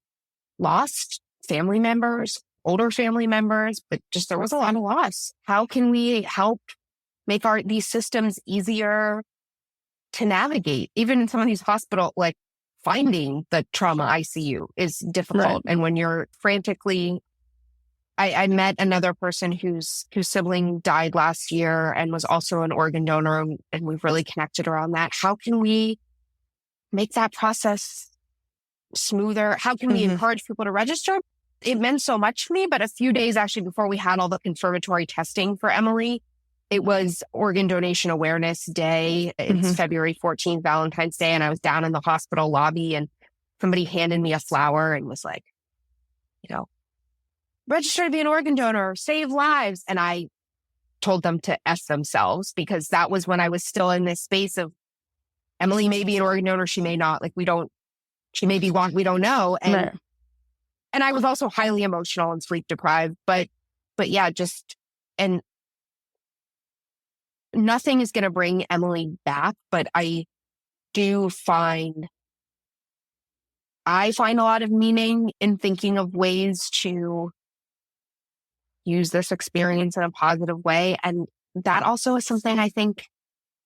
lost family members, older family members, but just there was a lot of loss. How can we help make these systems easier to navigate? Even in some of these hospitals, like, finding the trauma ICU is difficult. And when you're frantically, I met another person whose sibling died last year and was also an organ donor, and we've really connected around that. How can we make that process smoother? How can we encourage people to register? It meant so much to me, but a few days actually before we had all the confirmatory testing for Emily, it was Organ Donation Awareness Day. It's February 14th, Valentine's Day. And I was down in the hospital lobby, and somebody handed me a flower and was like, register to be an organ donor, save lives. And I told them to F themselves, because that was when I was still in this space of, Emily may be an organ donor, she may not. Like, she may be we don't know. And I was also highly emotional and sleep deprived. But yeah, and nothing is going to bring Emily back, but I find a lot of meaning in thinking of ways to use this experience in a positive way. And that also is something I think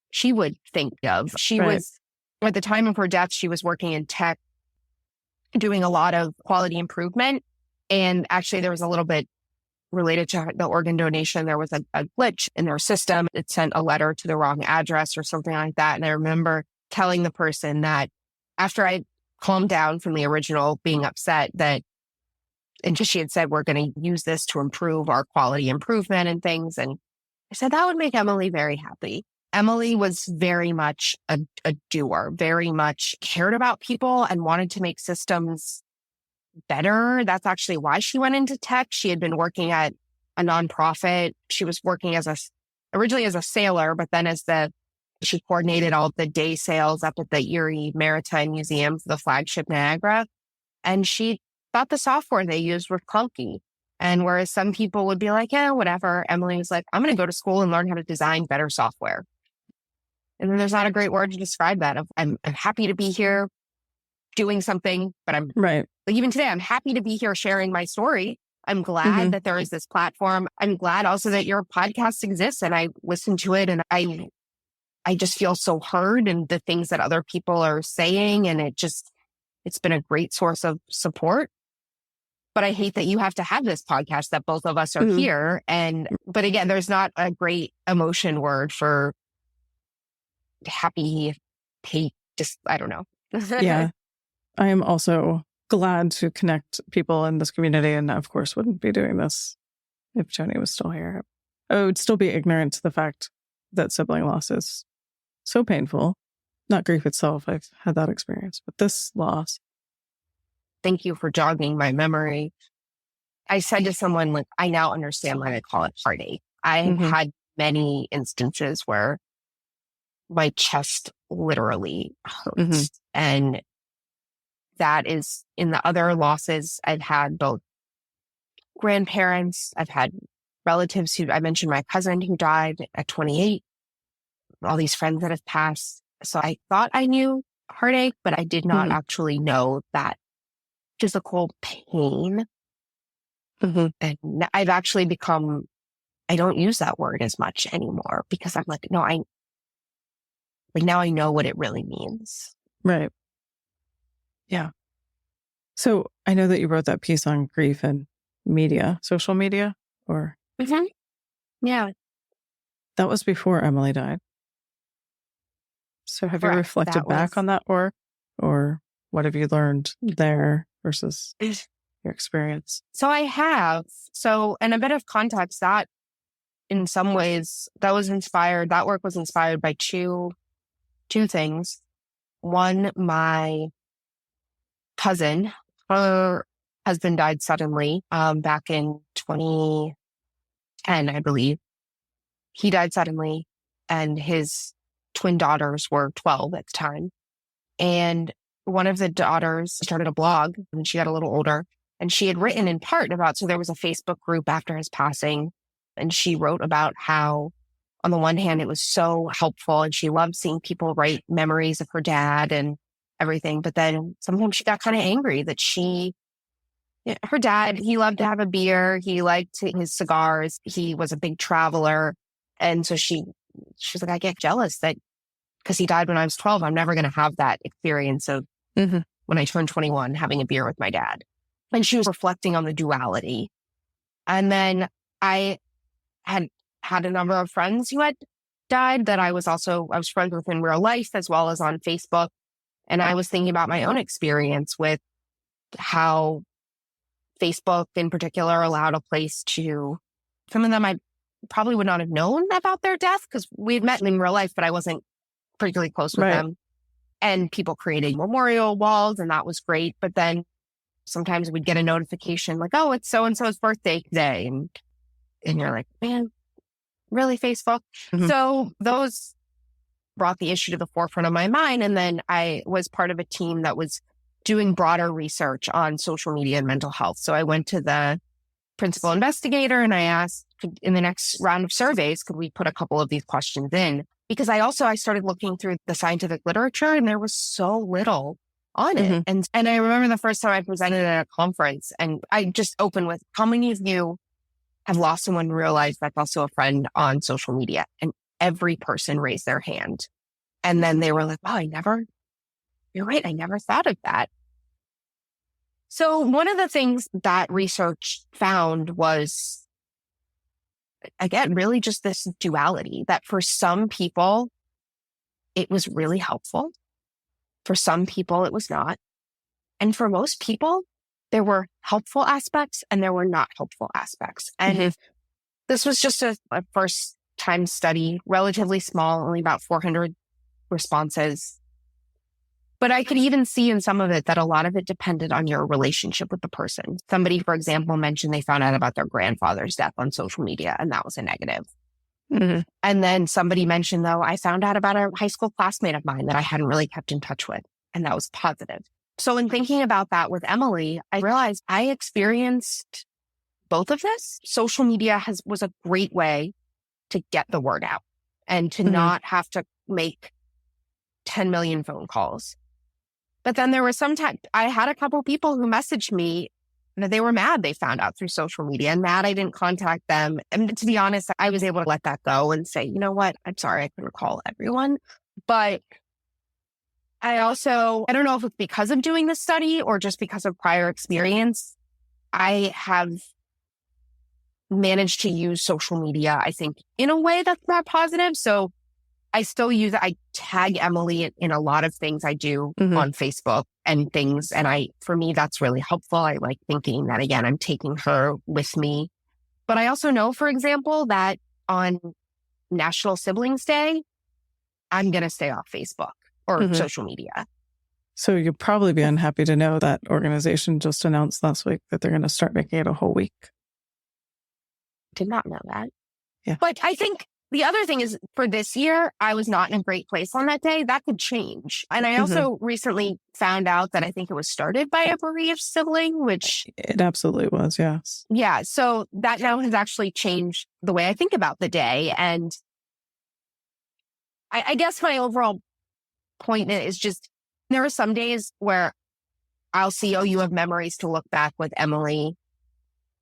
she would think of. She was, at the time of her death, she was working in tech, doing a lot of quality improvement. And actually there was a little bit related to the organ donation. There was a glitch in their system. It sent a letter to the wrong address or something like that. And I remember telling the person that after I calmed down from the original being upset, that And she had said, we're going to use this to improve our quality improvement and things. And I said, that would make Emily very happy. Emily was very much a doer, very much cared about people and wanted to make systems better. That's actually why she went into tech. She had been working at a nonprofit. She was working originally as a sailor, but then she coordinated all the day sails up at the Erie Maritime Museum for the flagship Niagara. And she thought the software they used was clunky. And whereas some people would be like, yeah, whatever, Emily was like, I'm going to go to school and learn how to design better software. And then there's not a great word to describe that. I'm happy to be here doing something, but I'm right. Like even today, I'm happy to be here sharing my story. I'm glad that there is this platform. I'm glad also that your podcast exists and I listen to it and I just feel so heard in the things that other people are saying. And it's been a great source of support. But I hate that you have to have this podcast that both of us are here. But again, there's not a great emotion word for happy, hate, just, I don't know. Yeah. I am also glad to connect people in this community and of course wouldn't be doing this if Joni was still here. I would still be ignorant to the fact that sibling loss is so painful. Not grief itself. I've had that experience, but this loss. Thank you for jogging my memory. I said to someone, like, I now understand why I call it heartache. I have had many instances where my chest literally hurts. And that is in the other losses. I've had both grandparents. I've had relatives I mentioned my cousin who died at 28, all these friends that have passed. So I thought I knew heartache, but I did not actually know that physical pain. And I've actually I don't use that word as much anymore because I'm like, no, now I know what it really means. Right. Yeah. So I know that you wrote that piece on grief and media, social media, or? Yeah. That was before Emily died. So have Correct. you reflected back on that or what have you learned there versus your experience? So I have. And a bit of context that in some ways that work was inspired by two things. One, my cousin, her husband died suddenly, back in 2010, I believe. He died suddenly and his twin daughters were 12 at the time. And one of the daughters started a blog when she got a little older. And she had written in part so there was a Facebook group after his passing. And she wrote about how, on the one hand, it was so helpful and she loved seeing people write memories of her dad and everything. But then sometimes she got kind of angry that her dad, he loved to have a beer. He liked his cigars. He was a big traveler. And so she was like, I get jealous that because he died when I was 12, I'm never going to have that experience of when I turned 21, having a beer with my dad. And she was reflecting on the duality. And then I had a number of friends who had died that I was friends with in real life as well as on Facebook. And I was thinking about my own experience with how Facebook in particular allowed a place to, some of them I probably would not have known about their death because we had met in real life, but I wasn't particularly close with them. And people created memorial walls and that was great. But then sometimes we'd get a notification like, oh, it's so-and-so's birthday today. And you're like, man, really, Facebook? So those brought the issue to the forefront of my mind. And then I was part of a team that was doing broader research on social media and mental health. So I went to the principal investigator and I asked, in the next round of surveys, could we put a couple of these questions in? Because I started looking through the scientific literature and there was so little on it. And I remember the first time I presented at a conference and I just opened with, how many of you have lost someone in real life that's also a friend on social media? And every person raised their hand. And then they were like, wow, you're right. I never thought of that. So one of the things that research found was, again, really just this duality that for some people, it was really helpful. For some people, it was not. And for most people, there were helpful aspects and there were not helpful aspects. And this was just a first time study, relatively small, only about 400 responses. But I could even see in some of it that a lot of it depended on your relationship with the person. Somebody, for example, mentioned they found out about their grandfather's death on social media, and that was a negative. And then somebody mentioned, though, I found out about a high school classmate of mine that I hadn't really kept in touch with, and that was positive. So in thinking about that with Emily, I realized I experienced both of this. Social media was a great way to get the word out and to not have to make 10 million phone calls. But then there was I had a couple people who messaged me that they were mad they found out through social media and mad I didn't contact them. And to be honest, I was able to let that go and say, you know what? I'm sorry I couldn't call everyone. But I don't know if it's because of doing this study or just because of prior experience, I have managed to use social media, I think, in a way that's more positive. So I still use it. I tag Emily in a lot of things I do on Facebook and things. And for me, that's really helpful. I like thinking that, again, I'm taking her with me. But I also know, for example, that on National Siblings Day, I'm going to stay off Facebook or social media. So you'll probably be unhappy to know that organization just announced last week that they're going to start making it a whole week. Did not know that. Yeah. But I think the other thing is for this year, I was not in a great place on that day. That could change. And I also recently found out that I think it was started by a bereaved sibling, which... It absolutely was, yes. Yeah. So that now has actually changed the way I think about the day. And I guess my overall point is just, there are some days where I'll see, oh, you have memories to look back with Emily.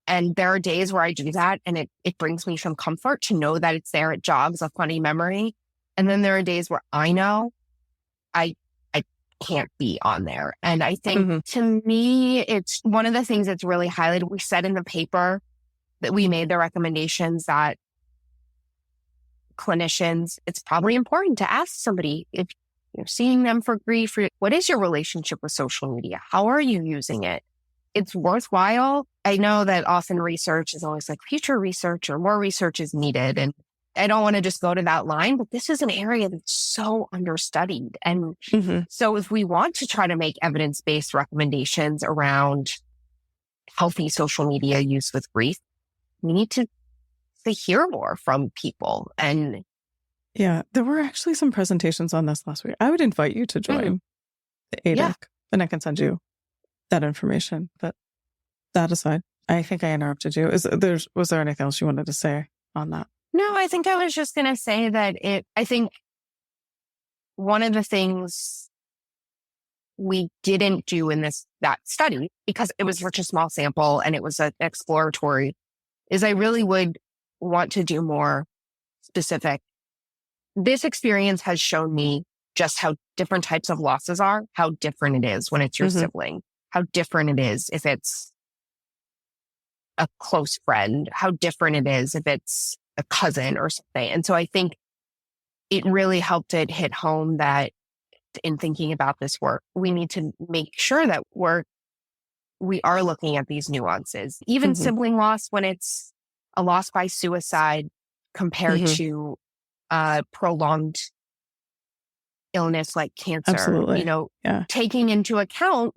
And there are days where I do that and it brings me some comfort to know that it's there. It jogs a funny memory. And then there are days where I know I can't be on there. And I think to me, it's one of the things that's really highlighted. We said in the paper that we made the recommendations that clinicians, it's probably important to ask somebody if you're seeing them for grief, what is your relationship with social media? How are you using it? It's worthwhile. I know that often research is always like future research or more research is needed. And I don't want to just go to that line, but this is an area that's so understudied. And so if we want to try to make evidence-based recommendations around healthy social media use with grief, we need to hear more from people. And yeah, there were actually some presentations on this last week. I would invite you to join the ADEC and I can send you that information. But that aside, I think I interrupted you. Was there anything else you wanted to say on that? No, I think I was just going to say that I think one of the things we didn't do in that study, because it was such a small sample and it was an exploratory, is I really would want to do more specific. This experience has shown me just how different types of losses are, how different it is when it's your sibling, how different it is if it's a close friend, how different it is if it's a cousin or something. And so I think it really helped it hit home that in thinking about this work, we need to make sure that we are looking at these nuances. Even sibling loss, when it's a loss by suicide compared to prolonged illness like cancer, absolutely. Taking into account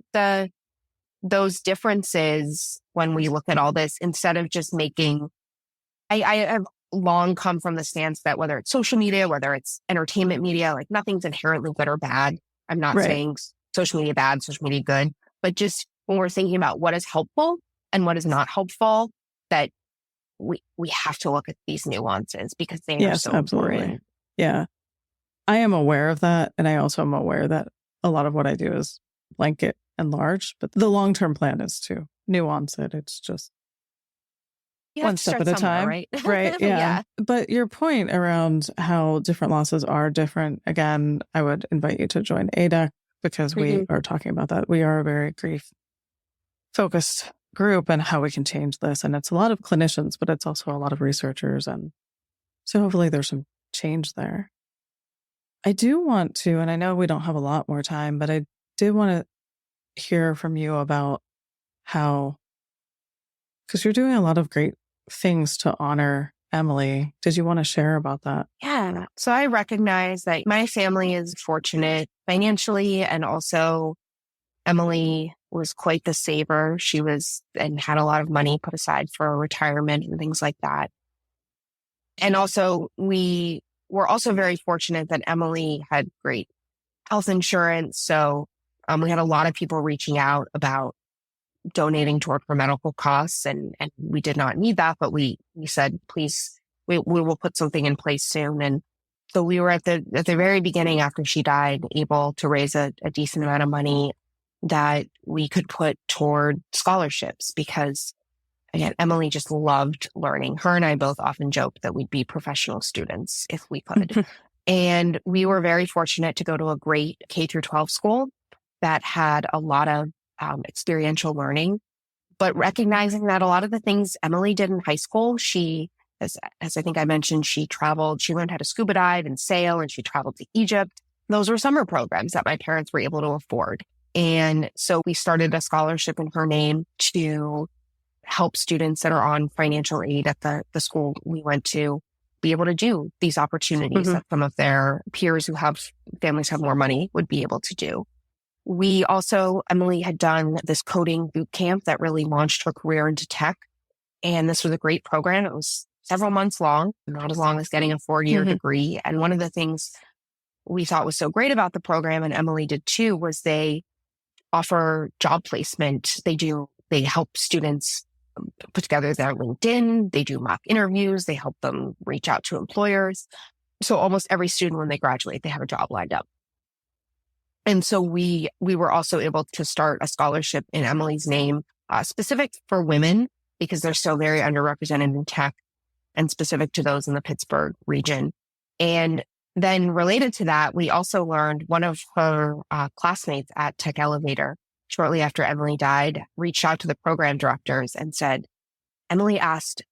those differences when we look at all this, instead of just making, I have long come from the stance that whether it's social media, whether it's entertainment media, like nothing's inherently good or bad. I'm not saying social media bad, social media good, but just when we're thinking about what is helpful and what is not helpful, that we have to look at these nuances because they are so important. Yeah. I am aware of that. And I also am aware that a lot of what I do is blanket and large, but the long-term plan is to nuance it. It's just one step at a time. Right. Right. Yeah. But your point around how different losses are different, again, I would invite you to join ADEC because we are talking about that. We are a very grief-focused group and how we can change this. And it's a lot of clinicians, but it's also a lot of researchers. And so hopefully there's some change there. I do want to, and I know we don't have a lot more time, but I did want to hear from you about how, because you're doing a lot of great things to honor Emily. Did you want to share about that? Yeah. So I recognize that my family is fortunate financially, and also Emily was quite the saver. She was and had a lot of money put aside for retirement and things like that. And also we were also very fortunate that Emily had great health insurance. So we had a lot of people reaching out about donating toward her medical costs, and we did not need that, but we said, please, we will put something in place soon. And so we were at the very beginning after she died, able to raise a decent amount of money that we could put toward scholarships, because again, Emily just loved learning. Her and I both often joke that we'd be professional students if we could. And we were very fortunate to go to a great K through 12 school that had a lot of experiential learning, but recognizing that a lot of the things Emily did in high school, she, as I think I mentioned, she traveled, she learned how to scuba dive and sail, and she traveled to Egypt. Those were summer programs that my parents were able to afford. And so we started a scholarship in her name to help students that are on financial aid at the school we went to be able to do these opportunities that some of their peers who have families have more money would be able to do. We also, Emily had done this coding boot camp that really launched her career into tech. And this was a great program. It was several months long, not as long as getting a 4-year degree. And one of the things we thought was so great about the program, and Emily did too, was they offer job placement. They help students put together their LinkedIn. They do mock interviews. They help them reach out to employers. So almost every student, when they graduate, they have a job lined up. And so we were also able to start a scholarship in Emily's name, specific for women, because they're still very underrepresented in tech, and specific to those in the Pittsburgh region. And then related to that, we also learned one of her classmates at Tech Elevator, shortly after Emily died, reached out to the program directors and said, Emily asked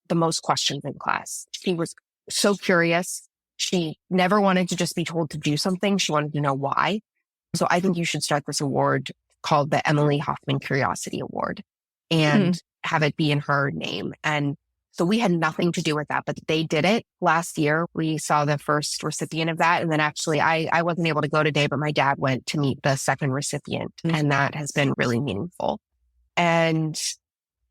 the most questions in class. She was so curious. She never wanted to just be told to do something. She wanted to know why. So I think you should start this award called the Emily Hoffman Curiosity Award and have it be in her name. And so we had nothing to do with that, but they did it last year. We saw the first recipient of that. And then actually I wasn't able to go today, but my dad went to meet the second recipient. And that has been really meaningful. And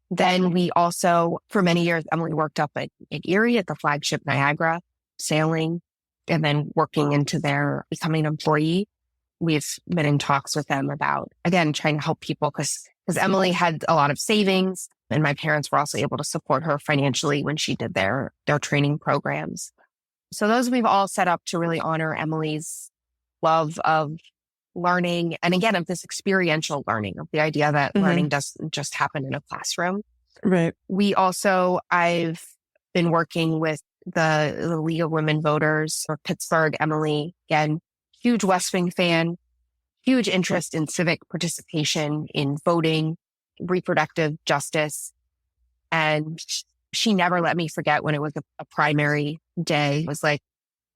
then we also, for many years, Emily worked up at Erie at the flagship Niagara, sailing, and then working into their becoming an employee. We've been in talks with them about, again, trying to help people because Emily had a lot of savings, and my parents were also able to support her financially when she did their training programs. So those we've all set up to really honor Emily's love of learning. And again, of this experiential learning, of the idea that learning doesn't just happen in a classroom. Right. We also, I've been working with the League of Women Voters for Pittsburgh. Emily, again, huge West Wing fan, huge interest in civic participation, in voting, reproductive justice. And she never let me forget when it was a primary day. It was like,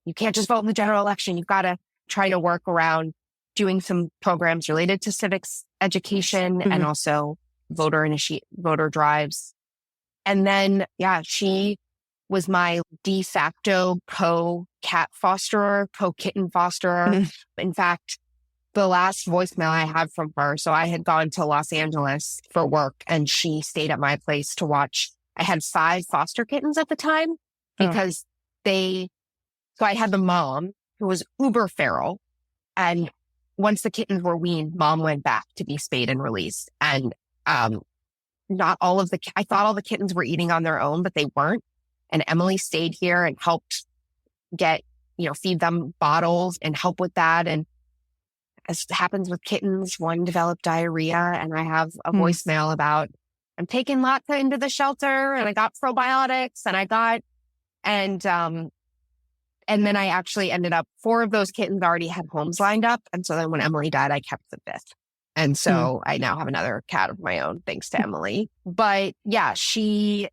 you can't just vote in the general election. You've got to try to work around doing some programs related to civics education and also voter drives. And then, she was my de facto co-cat fosterer, co-kitten fosterer. In fact, the last voicemail I had from her, so I had gone to Los Angeles for work and she stayed at my place to watch. I had 5 foster kittens at the time because so I had the mom who was uber feral. And once the kittens were weaned, mom went back to be spayed and released. And not all of I thought all the kittens were eating on their own, but they weren't. And Emily stayed here and helped feed them bottles and help with that. And as happens with kittens, one developed diarrhea, and I have a voicemail about, I'm taking Latka into the shelter and I got probiotics and then I actually ended up, 4 of those kittens already had homes lined up. And so then when Emily died, I kept the 5th. And so I now have another cat of my own, thanks to Emily. But she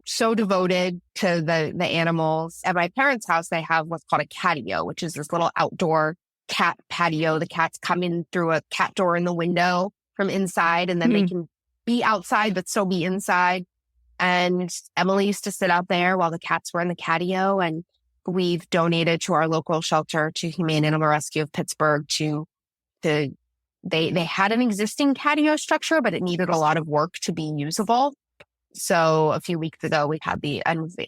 so devoted to the animals. At my parents' house, they have what's called a catio, which is this little outdoor cat patio. The cats come in through a cat door in the window from inside, and then they can be outside but still be inside. And Emily used to sit out there while the cats were in the catio. And we've donated to our local shelter, to Humane Animal Rescue of Pittsburgh, they had an existing catio structure, but it needed a lot of work to be usable. So a few weeks ago, we had the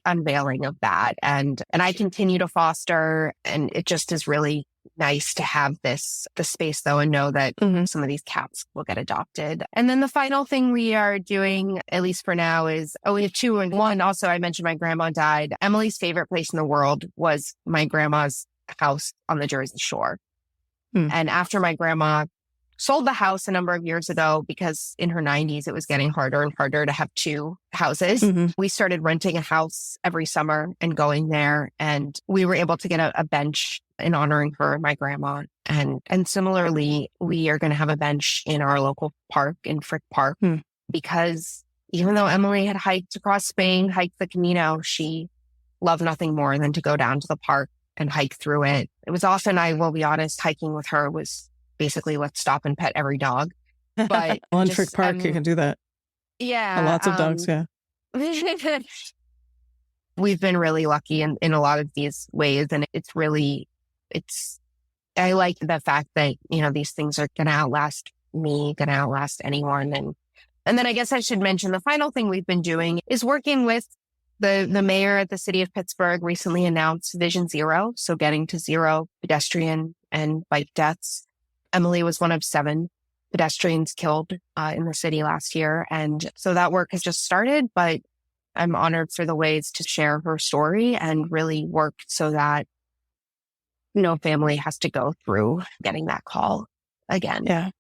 unveiling of that. And I continue to foster, and it just is really nice to have the space though, and know that some of these cats will get adopted. And then the final thing we are doing, at least for now, is, we have two. And one, also, I mentioned my grandma died. Emily's favorite place in the world was my grandma's house on the Jersey Shore. And after my grandma sold the house a number of years ago, because in her 90s, it was getting harder and harder to have two houses. We started renting a house every summer and going there. And we were able to get a bench in honoring her and my grandma. And similarly, we are going to have a bench in our local park in Frick Park, because even though Emily had hiked across Spain, hiked the Camino, she loved nothing more than to go down to the park and hike through it. It was often, I will be honest, hiking with her was basically let's stop and pet every dog. But well, in Frick Park, you can do that. Yeah. Lots of dogs, yeah. We've been really lucky in a lot of these ways. And I like the fact that, these things are going to outlast me, going to outlast anyone. And then I guess I should mention the final thing we've been doing is working with the mayor at the city of Pittsburgh recently announced Vision Zero. So getting to zero pedestrian and bike deaths. Emily was one of 7 pedestrians killed in the city last year. And so that work has just started, but I'm honored for the ways to share her story and really work so that no family has to go through getting that call again. Yeah.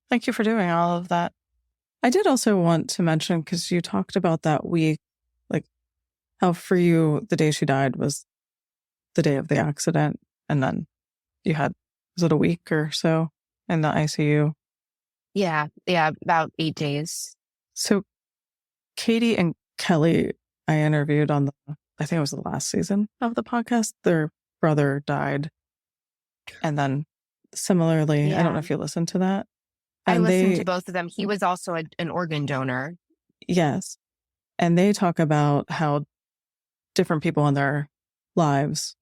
Thank you for doing all of that. I did also want to mention, because you talked about that week, like how for you, the day she died was the day of the accident. And then you had, was it a week or so in the ICU? Yeah, about 8 days. So Katie and Kelly, I interviewed on I think it was the last season of the podcast. Their brother died. And then similarly, I don't know if you listened to that. I listened to both of them. He was also an organ donor. Yes. And they talk about how different people in their lives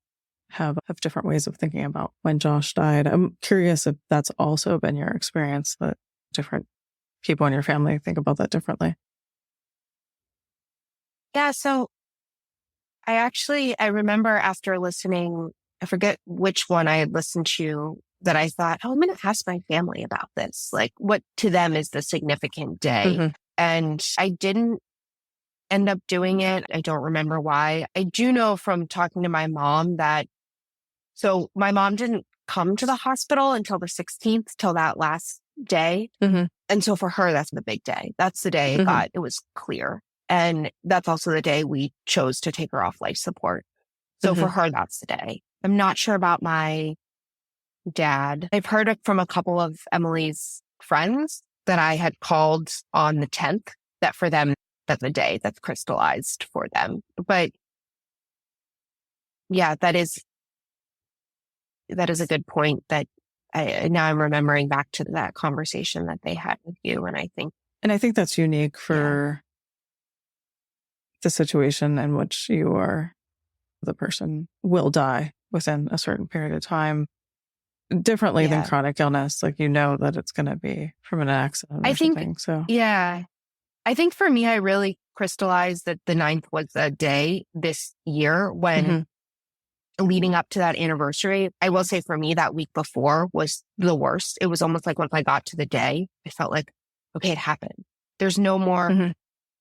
have different ways of thinking about when Josh died. I'm curious if that's also been your experience, that different people in your family think about that differently. Yeah. So I remember after listening, I forget which one I had listened to, that I thought, I'm going to ask my family about this. Like, what to them is the significant day. And I didn't end up doing it. I don't remember why. I do know from talking to my mom so my mom didn't come to the hospital until the 16th, till that last day. And so for her, that's the big day. That's the day it was clear. And that's also the day we chose to take her off life support. So for her, that's the day. I'm not sure about my dad. I've heard it from a couple of Emily's friends that I had called on the 10th, that for them, that's the day that's crystallized for them. But yeah, that is a good point, that now I'm remembering back to that conversation that they had with you. And I think that's unique for the situation in which you are, the person will die within a certain period of time, differently than chronic illness. Like, that it's going to be from an accident or something. So I think for me, I really crystallized that the 9th was a day this year when leading up to that anniversary. I will say for me, that week before was the worst. It was almost like once I got to the day, I felt like, okay, it happened. There's no more.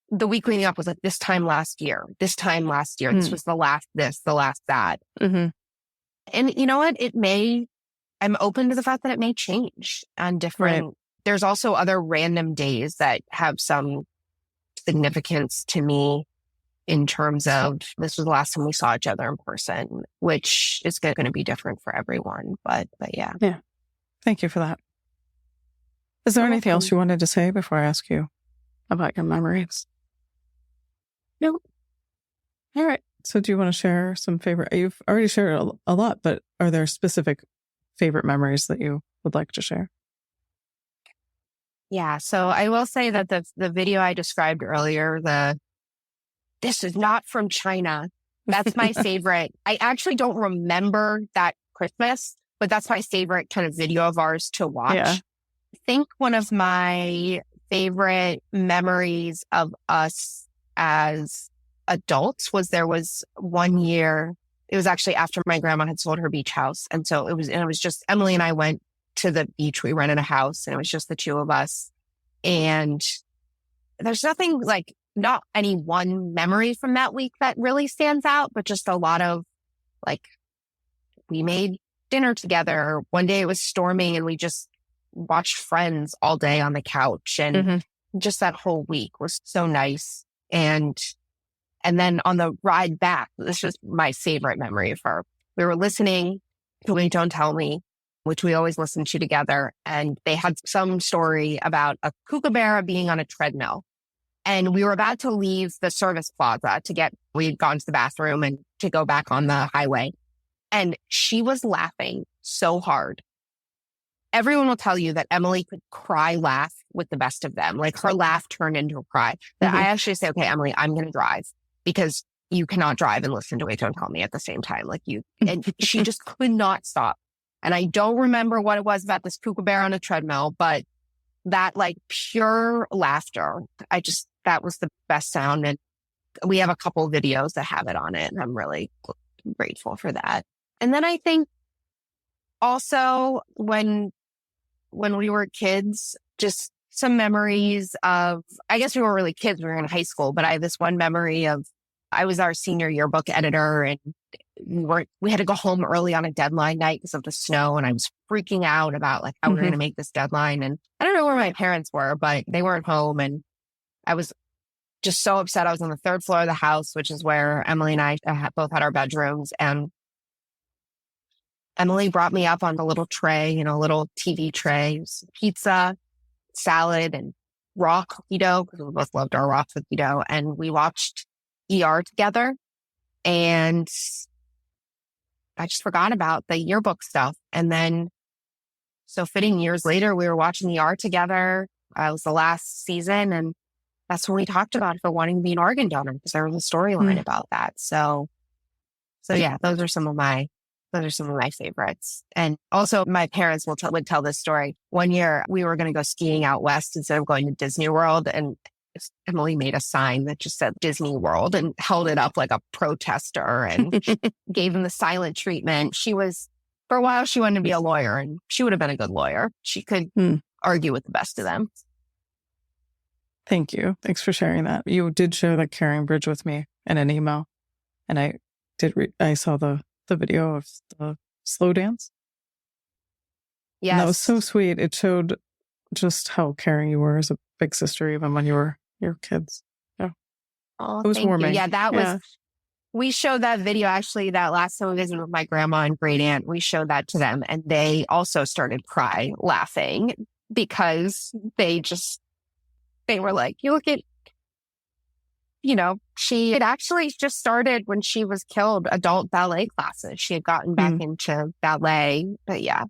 The week leading up was like this time last year, this was the last this, the last that. And you know what? I'm open to the fact that it may change on different. Right. There's also other random days that have some significance to me in terms of, this was the last time we saw each other in person, which is going to be different for everyone. But yeah. Yeah. Thank you for that. Is there anything else you wanted to say before I ask you about your memories? No. All right. So do you want to share some favorite? You've already shared a lot, but are there specific favorite memories that you would like to share? Yeah. So I will say that the video I described earlier, this is not from China. That's my favorite. I actually don't remember that Christmas, but that's my favorite kind of video of ours to watch. Yeah. I think one of my favorite memories of us as adults was there was one year, it was actually after my grandma had sold her beach house. And so it was just Emily and I went to the beach. We rented a house and it was just the two of us. And there's nothing like, not any one memory from that week that really stands out, but just a lot of like, we made dinner together. One day it was storming and we just watched Friends all day on the couch. And just that whole week was so nice. And then on the ride back, this was my favorite memory of her. We were listening to Wait, Don't Tell Me, which we always listen to together. And they had some story about a kookaburra being on a treadmill. And we were about to leave the service plaza we had gone to the bathroom and to go back on the highway. And she was laughing so hard. Everyone will tell you that Emily could laugh with the best of them. Like her laugh turned into a cry. That I actually say, okay, Emily, I'm going to drive because you cannot drive and listen to Wait, Don't Tell Me at the same time. And she just could not stop. And I don't remember what it was about this kookaburra on a treadmill, but that like pure laughter, that was the best sound. And we have a couple of videos that have it on it. And I'm really grateful for that. And then I think also when we were kids, just some memories of, I guess we weren't really kids, we were in high school, but I have this one memory of, I was our senior yearbook editor and we had to go home early on a deadline night because of the snow. And I was freaking out about like how we were going to make this deadline. And I don't know where my parents were, but they weren't home. And I was just so upset. I was on the third floor of the house, which is where Emily and I both had our bedrooms. And Emily brought me up on the little tray, a little TV tray, pizza, salad, and raw cookie dough, because we both loved our raw cookie dough. And we watched ER together. And I just forgot about the yearbook stuff. And then, so fitting years later, we were watching ER together. It was the last season. And that's when we talked about if we're wanting to be an organ donor, because there was a storyline about that. So yeah, those are some of my favorites. And also my parents would tell this story. One year we were going to go skiing out west instead of going to Disney World. And Emily made a sign that just said Disney World and held it up like a protester and gave them the silent treatment. For a while, she wanted to be a lawyer and she would have been a good lawyer. She could argue with the best of them. Thank you. Thanks for sharing that. You did share the Caring Bridge with me in an email. And I saw the video of the slow dance. Yes. And that was so sweet. It showed just how caring you were as a big sister, even when you were your kids. Yeah. Oh, it was warming. You. Yeah, was, we showed that video actually that last time we visited with my grandma and great aunt. We showed that to them and they also started laughing because they were like, you look at, she had actually just started when she was killed adult ballet classes. She had gotten back into ballet. But yeah,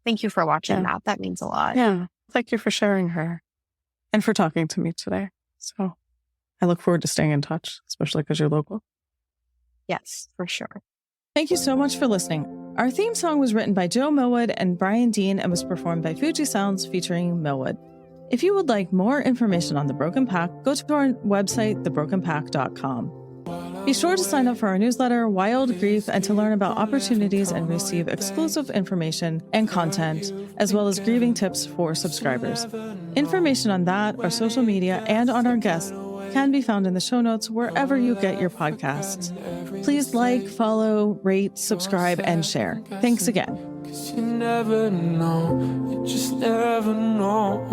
thank you for watching that. That means a lot. Yeah. Thank you for sharing her and for talking to me today. So I look forward to staying in touch, especially because you're local. Yes, for sure. Thank you so much for listening. Our theme song was written by Joe Millwood and Brian Dean and was performed by Fuji Sounds featuring Millwood. If you would like more information on The Broken Pack, go to our website, thebrokenpack.com. Be sure to sign up for our newsletter, Wild Grief, and to learn about opportunities and receive exclusive information and content, as well as grieving tips for subscribers. Information on that, our social media, and on our guests can be found in the show notes wherever you get your podcasts. Please like, follow, rate, subscribe, and share. Thanks again. 'Cause you never know, you just never know.